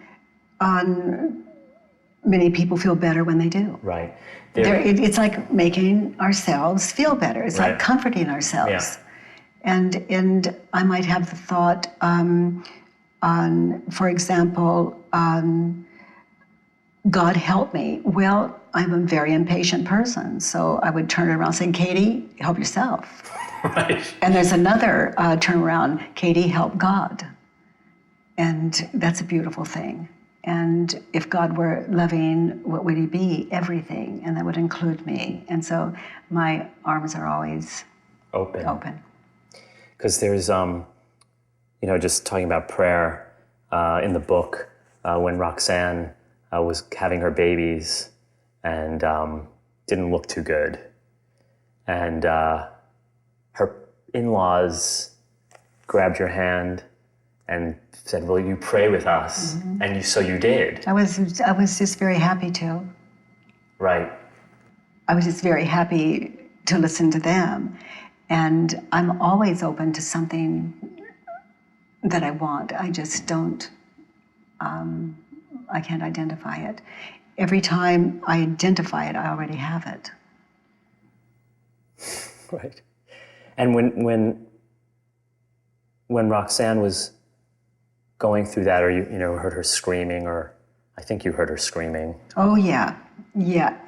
many people feel better when they do. Right. It's like making ourselves feel better. It's like comforting ourselves. Yeah. And I might have the thought for example, God help me. Well, I'm a very impatient person, so I would turn around saying, Katie, help yourself. Right. And there's another turnaround, Katie, help God. And that's a beautiful thing. And if God were loving, what would he be? Everything. And that would include me. And so my arms are always open. Because there's, just talking about prayer in the book, when Roxanne was having her babies and didn't look too good. And her in-laws grabbed your hand and said, will you pray with us? Mm-hmm. And so you did. I was just very happy to. Right. I was just very happy to listen to them. And I'm always open to something that I want. I just don't, I can't identify it. Every time I identify it, I already have it. Right. And when Roxanne was going through that, or you heard her screaming, or I think you heard her screaming. Oh yeah,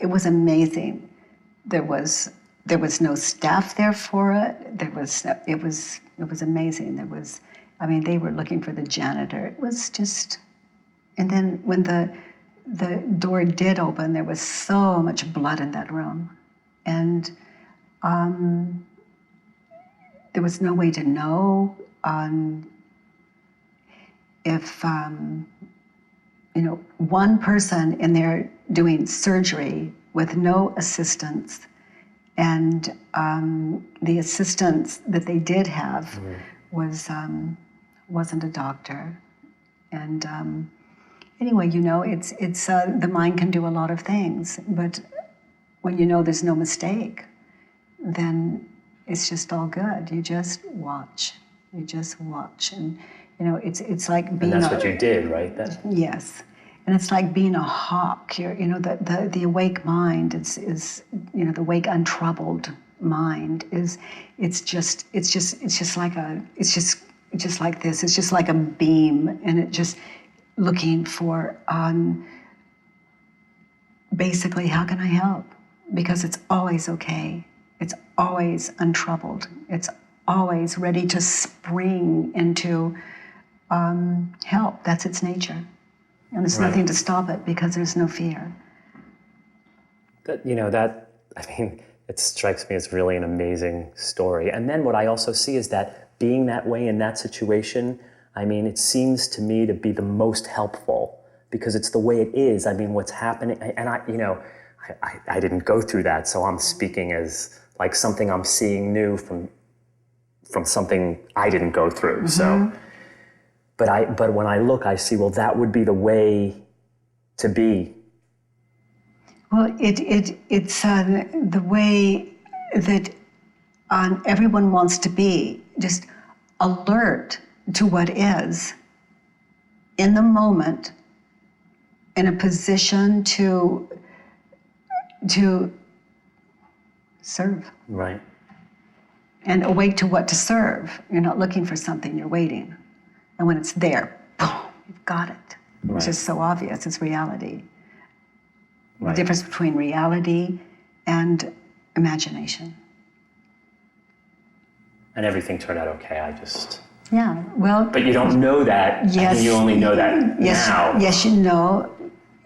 it was amazing. There was no staff there for it. It was amazing. They were looking for the janitor. It was just, and then when the door did open, there was so much blood in that room, and there was no way to know if one person in there doing surgery with no assistance, and the assistance that they did have wasn't a doctor. And anyway, it's the mind can do a lot of things, but when there's no mistake, then it's just all good. You just watch. And it's like being. And that's what you did, right? Yes, and it's like being a hawk. The awake mind is the awake untroubled mind is it's just like this. It's just like a beam, and it just looking for basically, how can I help? Because it's always okay. It's always untroubled. It's always ready to spring into help. That's its nature. And there's nothing to stop it because there's no fear. It strikes me as really an amazing story. And then what I also see is that being that way in that situation, it seems to me to be the most helpful because it's the way it is. What's happening, and I didn't go through that, so I'm speaking as like something I'm seeing new from something I didn't go through. So, but when I look, I see, well, that would be the way to be. Well, it's the way that everyone wants to be, just alert to what is, in the moment, in a position to serve. Right. And awake to what to serve. You're not looking for something, you're waiting. And when it's there, boom, you've got it. Right. It's just so obvious, it's reality. Right. The difference between reality and imagination. And everything turned out okay, Yeah, well... But you don't know that, yes, you only know that now. Yes, you know.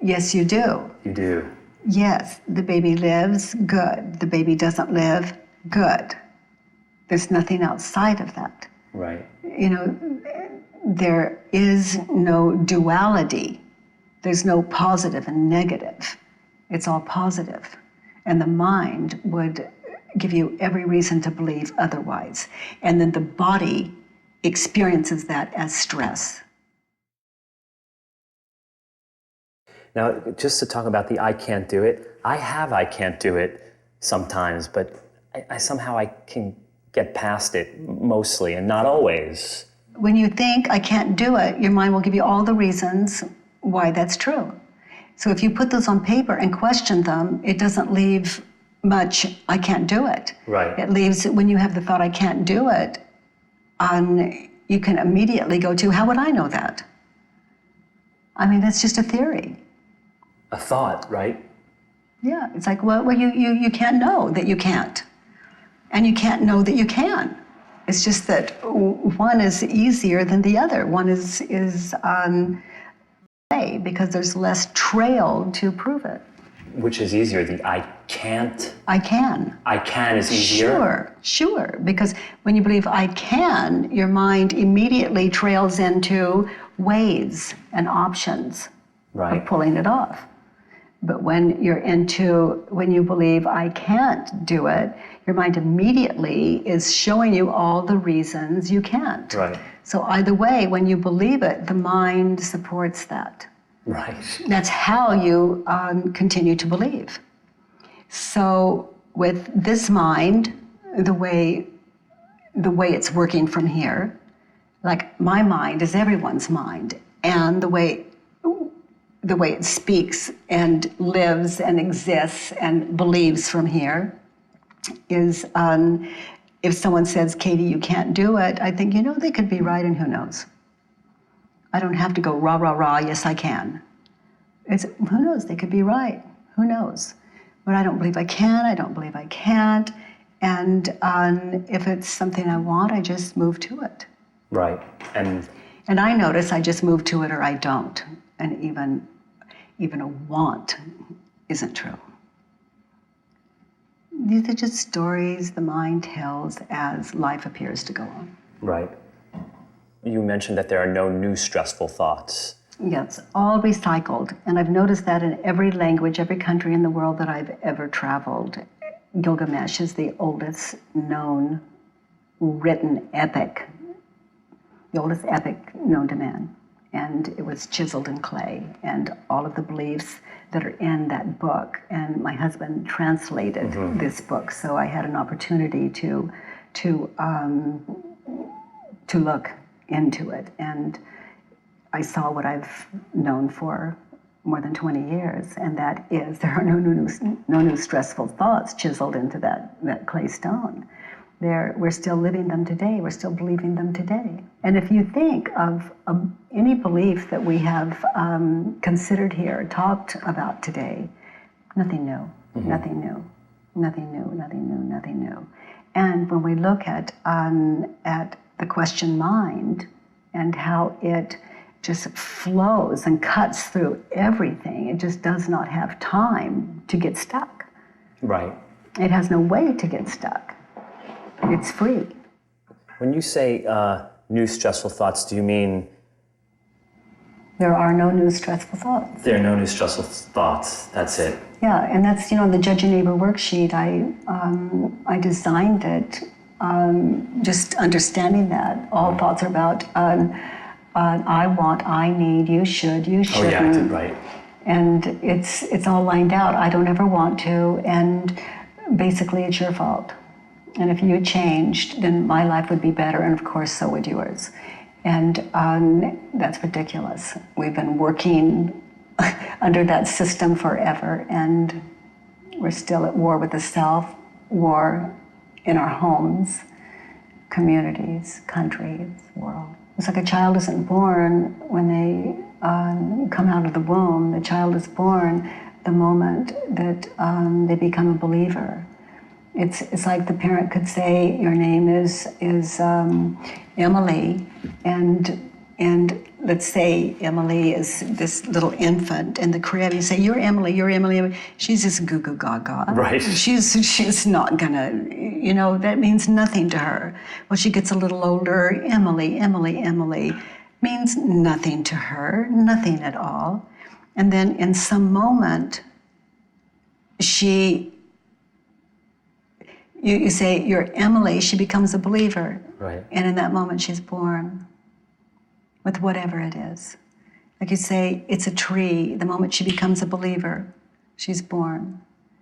Yes, you do. You do. Yes, the baby lives, good. The baby doesn't live, good. There's nothing outside of that. Right. There is no duality. There's no positive and negative. It's all positive. And the mind would give you every reason to believe otherwise. And then the body experiences that as stress. Now, just to talk about the I can't do it, I can't do it sometimes, but I somehow I can get past it mostly, and not always. When you think I can't do it, your mind will give you all the reasons why that's true. So if you put those on paper and question them, it doesn't leave much, I can't do it. Right. It leaves, when you have the thought, I can't do it, you can immediately go to, how would I know that? That's just a theory. A thought, right? Yeah, it's like, well, you can't know that you can't. And you can't know that you can. It's just that one is easier than the other. One is because there's less trail to prove it. Which is easier, the I can't? I can. I can is easier? Sure. Because when you believe I can, your mind immediately trails into ways and options of pulling it off. But when you believe I can't do it, your mind immediately is showing you all the reasons you can't. Right. So either way, when you believe it, the mind supports that. Right. That's how you continue to believe. So with this mind, the way it's working from here, like my mind is everyone's mind, and the way it speaks and lives and exists and believes from here is, if someone says, Katie, you can't do it, I think, they could be right, and who knows? I don't have to go rah, rah, rah, yes, I can. Who knows? They could be right. Who knows? But I don't believe I can. I don't believe I can't. And if it's something I want, I just move to it. Right. And I notice I just move to it or I don't. And even a want isn't true. These are just stories the mind tells as life appears to go on. right. You mentioned that there are no new stressful thoughts. Yes, all recycled. And I've noticed that in every language, every country in the world that I've ever traveled. Gilgamesh is the oldest known written epic, the oldest epic known to man. And it was chiseled in clay. And all of the beliefs that are in that book, and my husband translated this book, so I had an opportunity to look into it. And I saw what I've known for more than 20 years, and that is there are no new stressful thoughts chiseled into that clay stone. We're still living them today. We're still believing them today. And if you think of any belief that we have considered here, talked about today, nothing new, nothing new, nothing new, nothing new, nothing new. And when we look at the question mind and how it just flows and cuts through everything, it just does not have time to get stuck. Right. It has no way to get stuck. It's free. When you say new stressful thoughts, do you mean There are no new stressful thoughts. there are no new stressful thoughts? That's it. Yeah, and that's, the Judge Your Neighbor worksheet. I designed it just understanding that all thoughts are about I want, I need, you should, you shouldn't. Oh yeah, right. And it's all lined out. I don't ever want to, and basically it's your fault. And if you changed, then my life would be better, and of course so would yours. And that's ridiculous. We've been working under that system forever, and we're still at war with the self, war in our homes, communities, countries, world. It's like a child isn't born when they come out of the womb. The child is born the moment that they become a believer. It's like the parent could say, your name is Emily, and let's say Emily is this little infant in the crib. You say, you're Emily, you're Emily. She's just goo goo gaga. Right. She's not gonna, that means nothing to her. When she gets a little older, Emily means nothing to her, nothing at all. And then in some moment, you say, you're Emily, she becomes a believer. Right. And in that moment, she's born with whatever it is. Like you say, it's a tree. The moment she becomes a believer, she's born.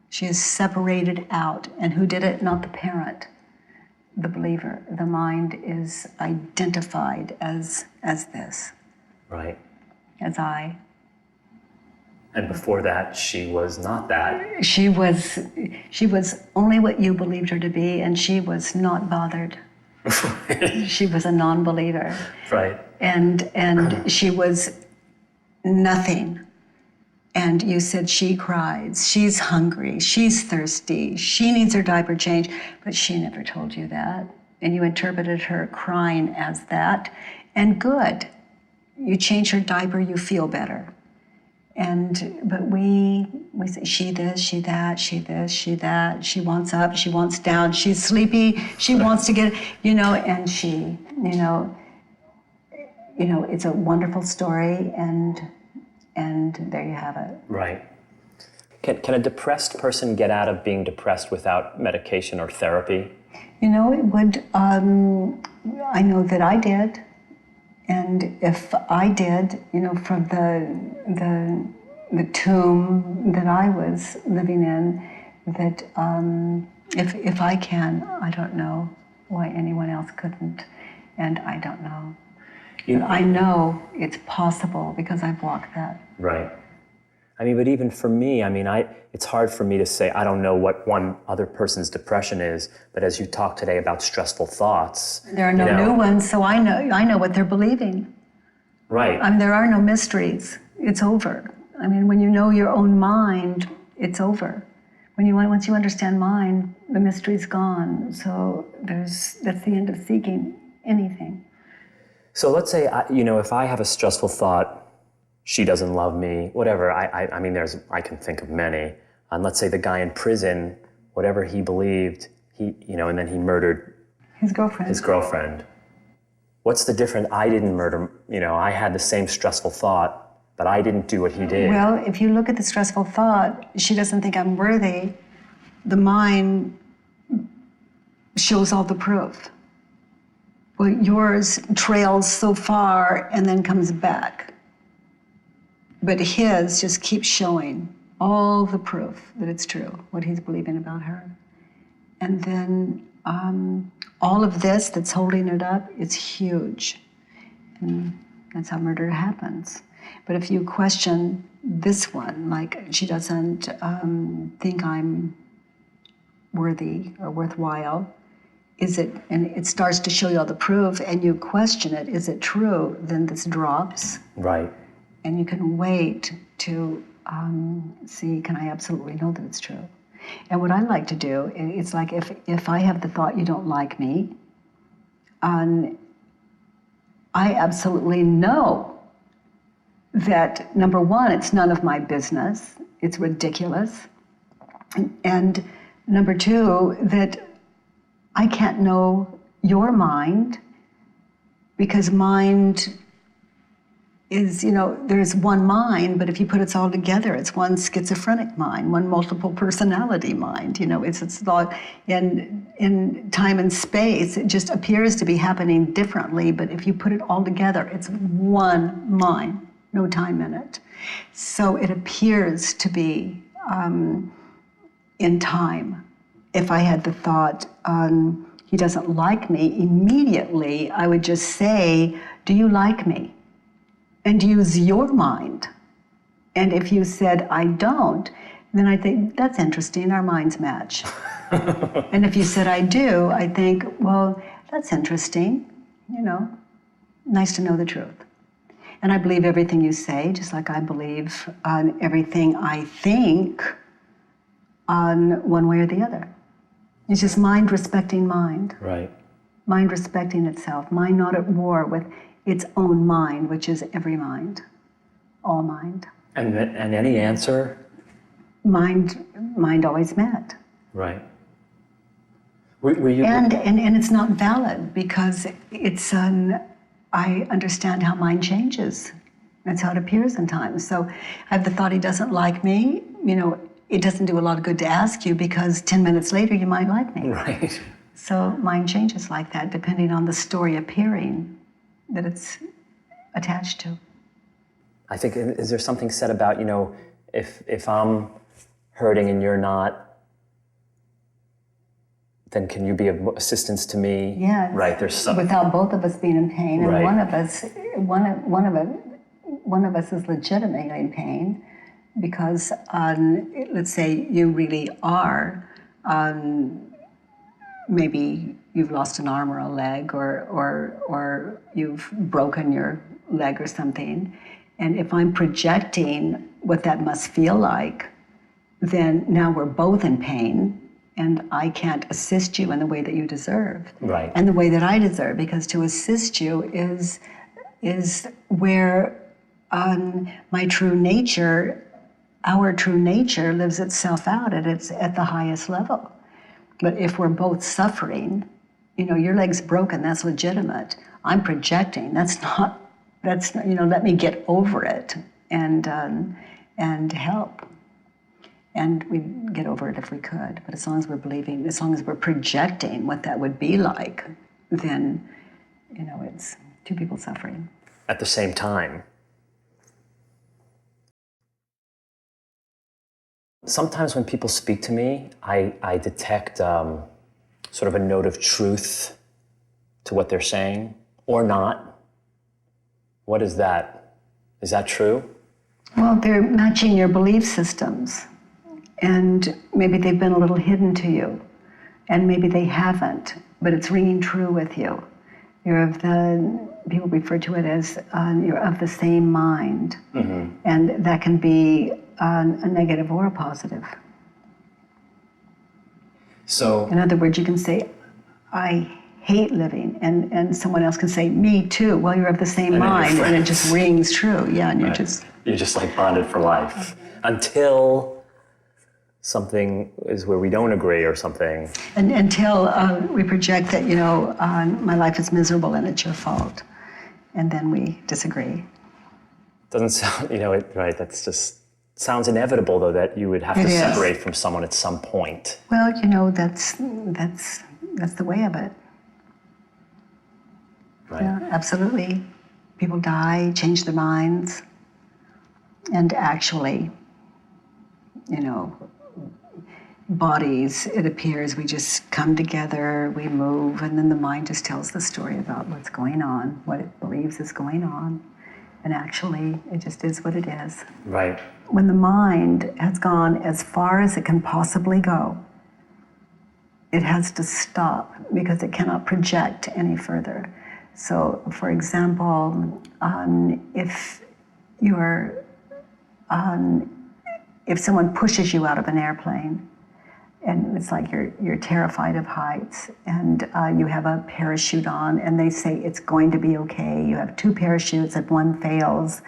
She is separated out. And who did it? Not the parent, the believer. The mind is identified as this, Right. as I. And before that, she was not that. She was only what you believed her to be, and she was not bothered. She was a non-believer. Right. And she was nothing. And you said she cries, she's hungry, she's thirsty, she needs her diaper changed, but she never told you that. And you interpreted her crying as that. And good. You change her diaper, you feel better. But we say she this, she that, she this, she that, she wants up, she wants down, she's sleepy, she wants to get, and she, it's a wonderful story, and there you have it. Right. Can a depressed person get out of being depressed without medication or therapy? It would, I know that I did. And if I did, from the tomb that I was living in, that if I can, I don't know why anyone else couldn't, and I don't know. You- But I know it's possible because I've walked that. Right. I mean, but even for me, I mean, it's hard for me to say, I don't know what one other person's depression is, but as you talk today about stressful thoughts. There are no new ones, so I know what they're believing. Right. I mean, there are no mysteries. It's over. I mean, when you know your own mind, it's over. Once you understand mind, the mystery's gone. So that's the end of seeking anything. So let's say, if I have a stressful thought, she doesn't love me, whatever. I mean, I can think of many. And let's say the guy in prison, whatever he believed, and then he murdered His girlfriend. his girlfriend. What's the difference? I didn't murder, I had the same stressful thought, but I didn't do what he did. Well, if you look at the stressful thought, she doesn't think I'm worthy, the mind shows all the proof. Well, yours trails so far and then comes back. But his just keeps showing all the proof that it's true, what he's believing about her. And then all of this that's holding it up, it's huge. And that's how murder happens. But if you question this one, like she doesn't think I'm worthy or worthwhile, and it starts to show you all the proof and you question it, is it true? Then this drops. Right. And you can wait to see, can I absolutely know that it's true? And what I like to do, it's like if I have the thought you don't like me, I absolutely know that, number one, it's none of my business, it's ridiculous. And number two, that I can't know your mind because mind is, there's one mind, but if you put it all together, it's one schizophrenic mind, one multiple personality mind. It's all in time and space, it just appears to be happening differently, but if you put it all together, it's one mind, no time in it. So it appears to be in time. If I had the thought, he doesn't like me, immediately I would just say, do you like me? And use your mind. And if you said, I don't, then I think, that's interesting, our minds match. And if you said, I do, I think, well, that's interesting, nice to know the truth. And I believe everything you say, just like I believe on everything I think on one way or the other. It's just mind respecting mind. Right. Mind respecting itself, mind not at war with its own mind, which is every mind, all mind. And any answer? Mind always met. Right. Were you? And it's not valid because I understand how mind changes. That's how it appears in time. So I have the thought he doesn't like me. It doesn't do a lot of good to ask you because 10 minutes later you might like me. Right. So mind changes like that depending on the story appearing that it's attached to. I think, is there something said about, if I'm hurting and you're not, then can you be of assistance to me? Yes. Right. There's some. Without both of us being in pain, and Right. one of us is legitimately in pain, because let's say you really are. Maybe you've lost an arm or a leg, or you've broken your leg or something. And if I'm projecting what that must feel like, then now we're both in pain, and I can't assist you in the way that you deserve. Right. And the way that I deserve, because to assist you is where my true nature, our true nature lives itself out at the highest level. But if we're both suffering, your leg's broken, that's legitimate. I'm projecting, that's not, let me get over it and help. And we'd get over it if we could. But as long as we're believing, as long as we're projecting what that would be like, then, it's two people suffering. At the same time. Sometimes when people speak to me, I detect sort of a note of truth to what they're saying, or not. What is that? Is that true? Well, they're matching your belief systems, and maybe they've been a little hidden to you, and maybe they haven't, but it's ringing true with you. You're of the, people refer to it as you're of the same mind, and that can be a negative or a positive. So, In other words, you can say, I hate living, and someone else can say, me too. Well, you're of the same mind, and it just rings true. Yeah, and you're just like bonded for life until something is where we don't agree or something. And until we project that, my life is miserable and it's your fault, and then we disagree. Doesn't sound, right? That's just sounds inevitable, though, that you would have to separate from someone at some point. Well, that's the way of it. Right. Yeah, absolutely. People die, change their minds, and actually, bodies, it appears, we just come together, we move, and then the mind just tells the story about what's going on, what it believes is going on, and actually, it just is what it is. Right. When the mind has gone as far as it can possibly go, it has to stop because it cannot project any further. So, for example, if someone pushes you out of an airplane, and it's like you're terrified of heights, and you have a parachute on, and they say it's going to be okay. You have 2 parachutes. If one fails,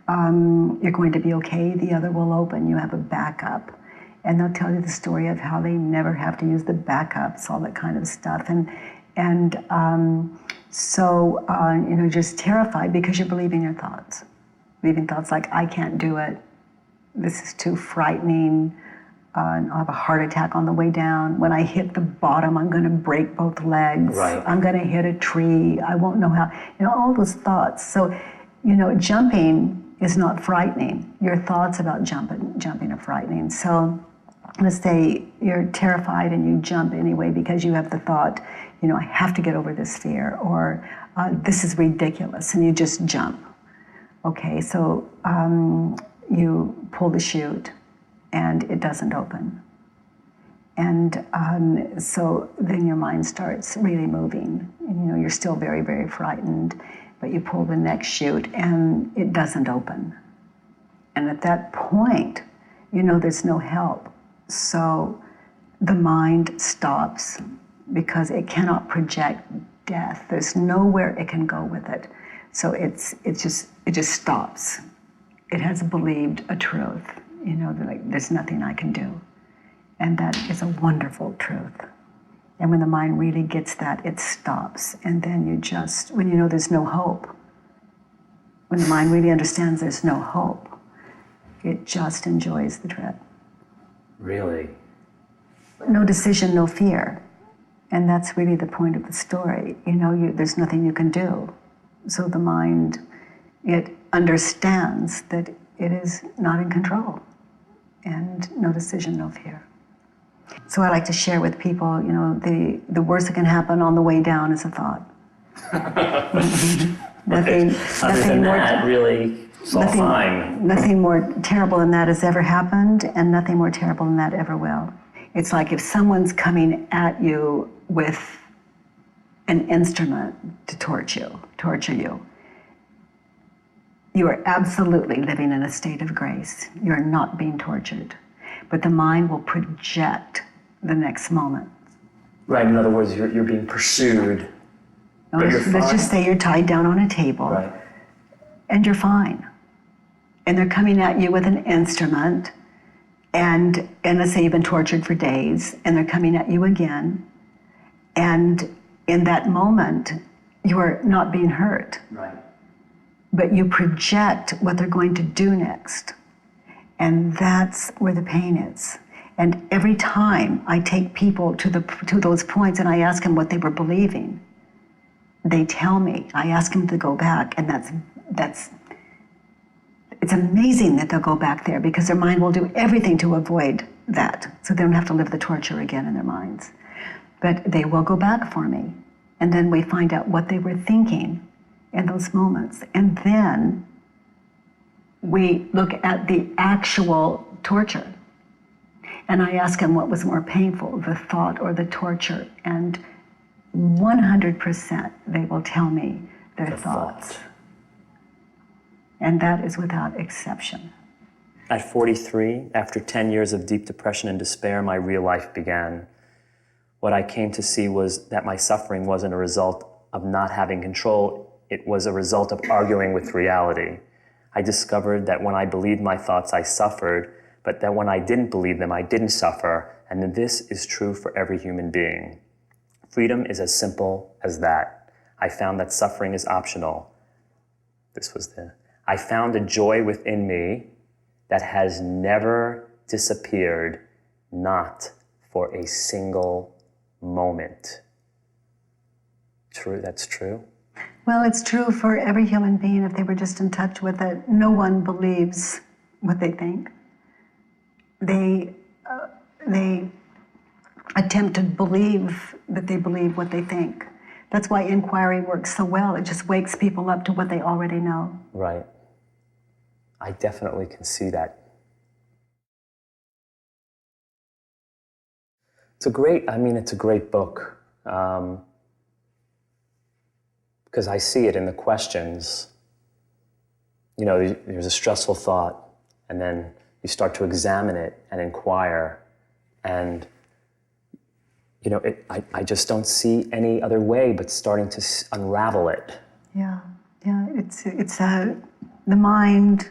you're going to be okay. The other will open. You have a backup. And they'll tell you the story of how they never have to use the backups, all that kind of stuff. So just terrified because you're believing your thoughts. Believing thoughts like, I can't do it. This is too frightening. I'll have a heart attack on the way down. When I hit the bottom, I'm going to break both legs. Right. I'm going to hit a tree. I won't know how. All those thoughts. So, jumping is not frightening. Your thoughts about jumping are frightening. So, let's say you're terrified and you jump anyway because you have the thought, I have to get over this fear, or this is ridiculous, and you just jump. Okay, so you pull the chute, and it doesn't open. And so then your mind starts really moving. And, you're still very, very frightened, but you pull the next chute, and it doesn't open. And at that point, there's no help. So the mind stops because it cannot project death. There's nowhere it can go with it. So it just stops. It has believed a truth. There's nothing I can do. And that is a wonderful truth. And when the mind really gets that, it stops. And then when there's no hope, when the mind really understands there's no hope, it just enjoys the trip. Really? No decision, no fear. And that's really the point of the story. There's nothing you can do. So the mind, it understands that it is not in control. And no decision, no fear. So I like to share with people, the worst that can happen on the way down is a thought. Nothing more. That, really, it's all fine. Nothing more terrible than that has ever happened, and nothing more terrible than that ever will. It's like if someone's coming at you with an instrument to torture you. You are absolutely living in a state of grace. You're not being tortured. But the mind will project the next moment. Right, in other words, you're being pursued. But you're fine. Let's just say you're tied down on a table. Right. And you're fine. And they're coming at you with an instrument, and let's say you've been tortured for days, and they're coming at you again, and in that moment, you are not being hurt. Right. But you project what they're going to do next. And that's where the pain is. And every time I take people to those points and I ask them what they were believing, they tell me. I ask them to go back, and it's amazing that they'll go back there because their mind will do everything to avoid that, so they don't have to live the torture again in their minds. But they will go back for me. And then we find out what they were thinking in those moments. And then we look at the actual torture. And I ask them what was more painful, the thought or the torture. And 100% they will tell me their thoughts. And that is without exception. At 43, after 10 years of deep depression and despair, my real life began. What I came to see was that my suffering wasn't a result of not having control, it was a result of arguing with reality. I discovered that when I believed my thoughts, I suffered, but that when I didn't believe them, I didn't suffer, and that this is true for every human being. Freedom is as simple as that. I found that suffering is optional. I found a joy within me that has never disappeared, not for a single moment. True, that's true? Well, it's true for every human being if they were just in touch with it. No one believes what they think. They attempt to believe that they believe what they think. That's why inquiry works so well. It just wakes people up to what they already know. Right. I definitely can see that. It's a great book. Because I see it in the questions. You know, there's a stressful thought, and then you start to examine it and inquire, and you know, I just don't see any other way but starting to unravel it. Yeah, it's the mind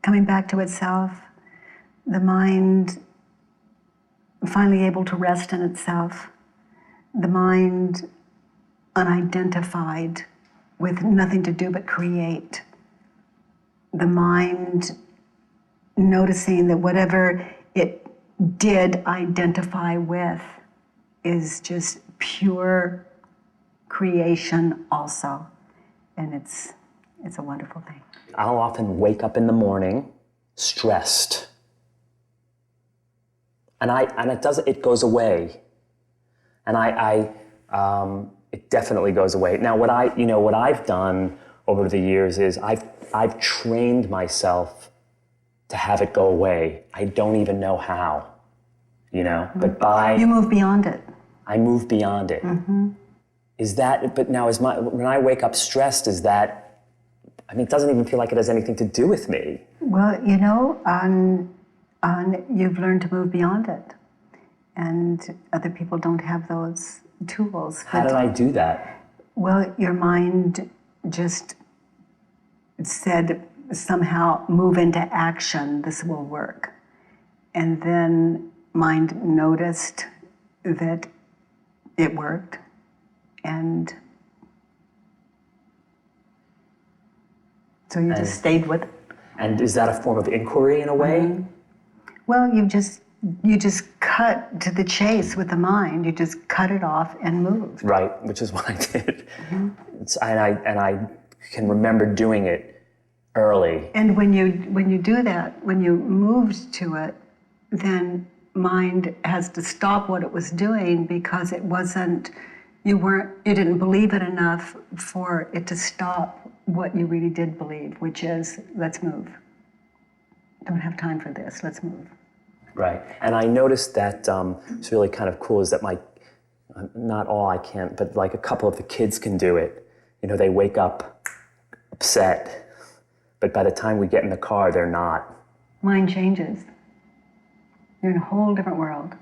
coming back to itself, the mind finally able to rest in itself, the mind unidentified with nothing to do but create, the mind noticing that whatever it did identify with is just pure creation also. And it's a wonderful thing. I'll often wake up in the morning stressed. And it goes away. And it definitely goes away. Now what I've done over the years is I've trained myself to have it go away. I don't even know how, you know, but you move beyond it. I move beyond it. Mm-hmm. When I wake up stressed, it doesn't even feel like it has anything to do with me. Well, you know, you've learned to move beyond it. And other people don't have those tools. How did I do that? Well, your mind just said, somehow move into action, this will work. And then mind noticed that it worked, and so you just stayed with it. And is that a form of inquiry in a way? Mm-hmm. Well, you just cut to the chase with the mind. You just cut it off and moved. Right, which is what I did. Mm-hmm. And I can remember doing it early. And when you do that, when you moved to it, then mind has to stop what it was doing because you didn't believe it enough for it to stop what you really did believe, which is, let's move. Don't have time for this, let's move. Right, and I noticed that it's really kind of cool is that not all I can't, but like a couple of the kids can do it. You know, they wake up upset, but by the time we get in the car, they're not. Mind changes. You're in a whole different world.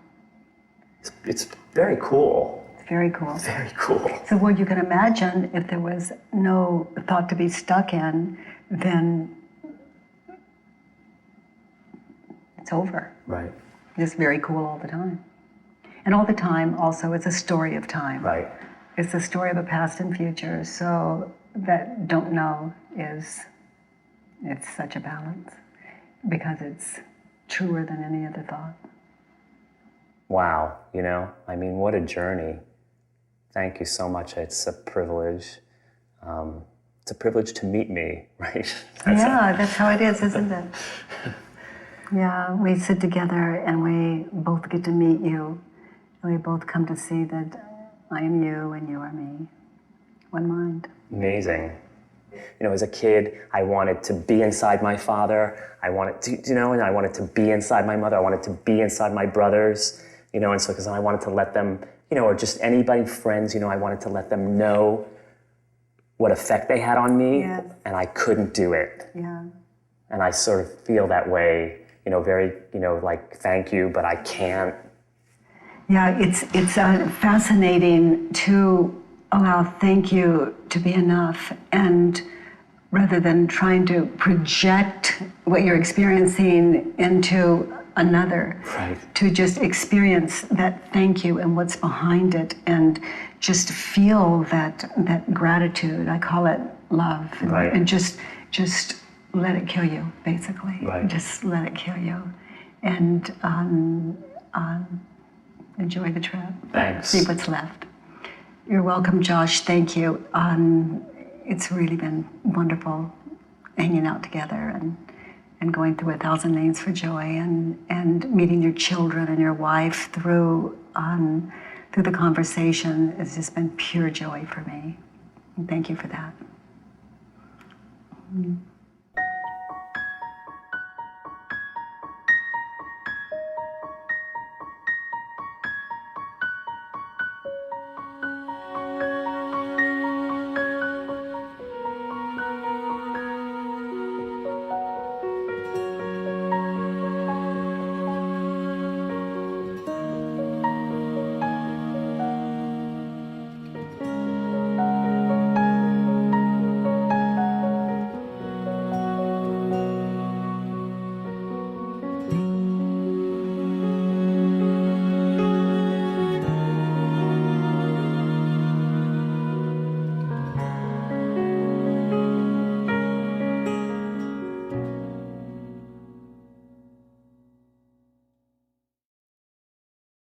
It's very cool. It's very cool. Very cool. So what you can imagine, if there was no thought to be stuck in, then it's over. Right. It's very cool all the time. And all the time also is a story of time. Right. It's the story of a past and future. So that don't know it's such a balance because it's truer than any other thought. Wow, you know, I mean, what a journey. Thank you so much. It's a privilege. it's a privilege to meet me, right? That's how it is, isn't it? Yeah, we sit together and we both get to meet you. And we both come to see that I am you and you are me. One mind. Amazing. As a kid, I wanted to be inside my father. I wanted to, and I wanted to be inside my mother. I wanted to be inside my brothers, and so because I wanted to let them, or just anybody, friends, I wanted to let them know what effect they had on me, Yes. and I couldn't do it. Yeah. And I sort of feel that way, very, like, thank you, but I can't. Yeah, it's fascinating to allow thank you to be enough, and rather than trying to project what you're experiencing into another, Right. to just experience that thank you and what's behind it, and just feel that gratitude. I call it love, Right. and just let it kill you, basically. Right. Just let it kill you, and enjoy the trip. Thanks. See what's left. You're welcome, Josh. Thank you. It's really been wonderful hanging out together and going through 1,000 Names for Joy and meeting your children and your wife through the conversation. It's just been pure joy for me. And thank you for that.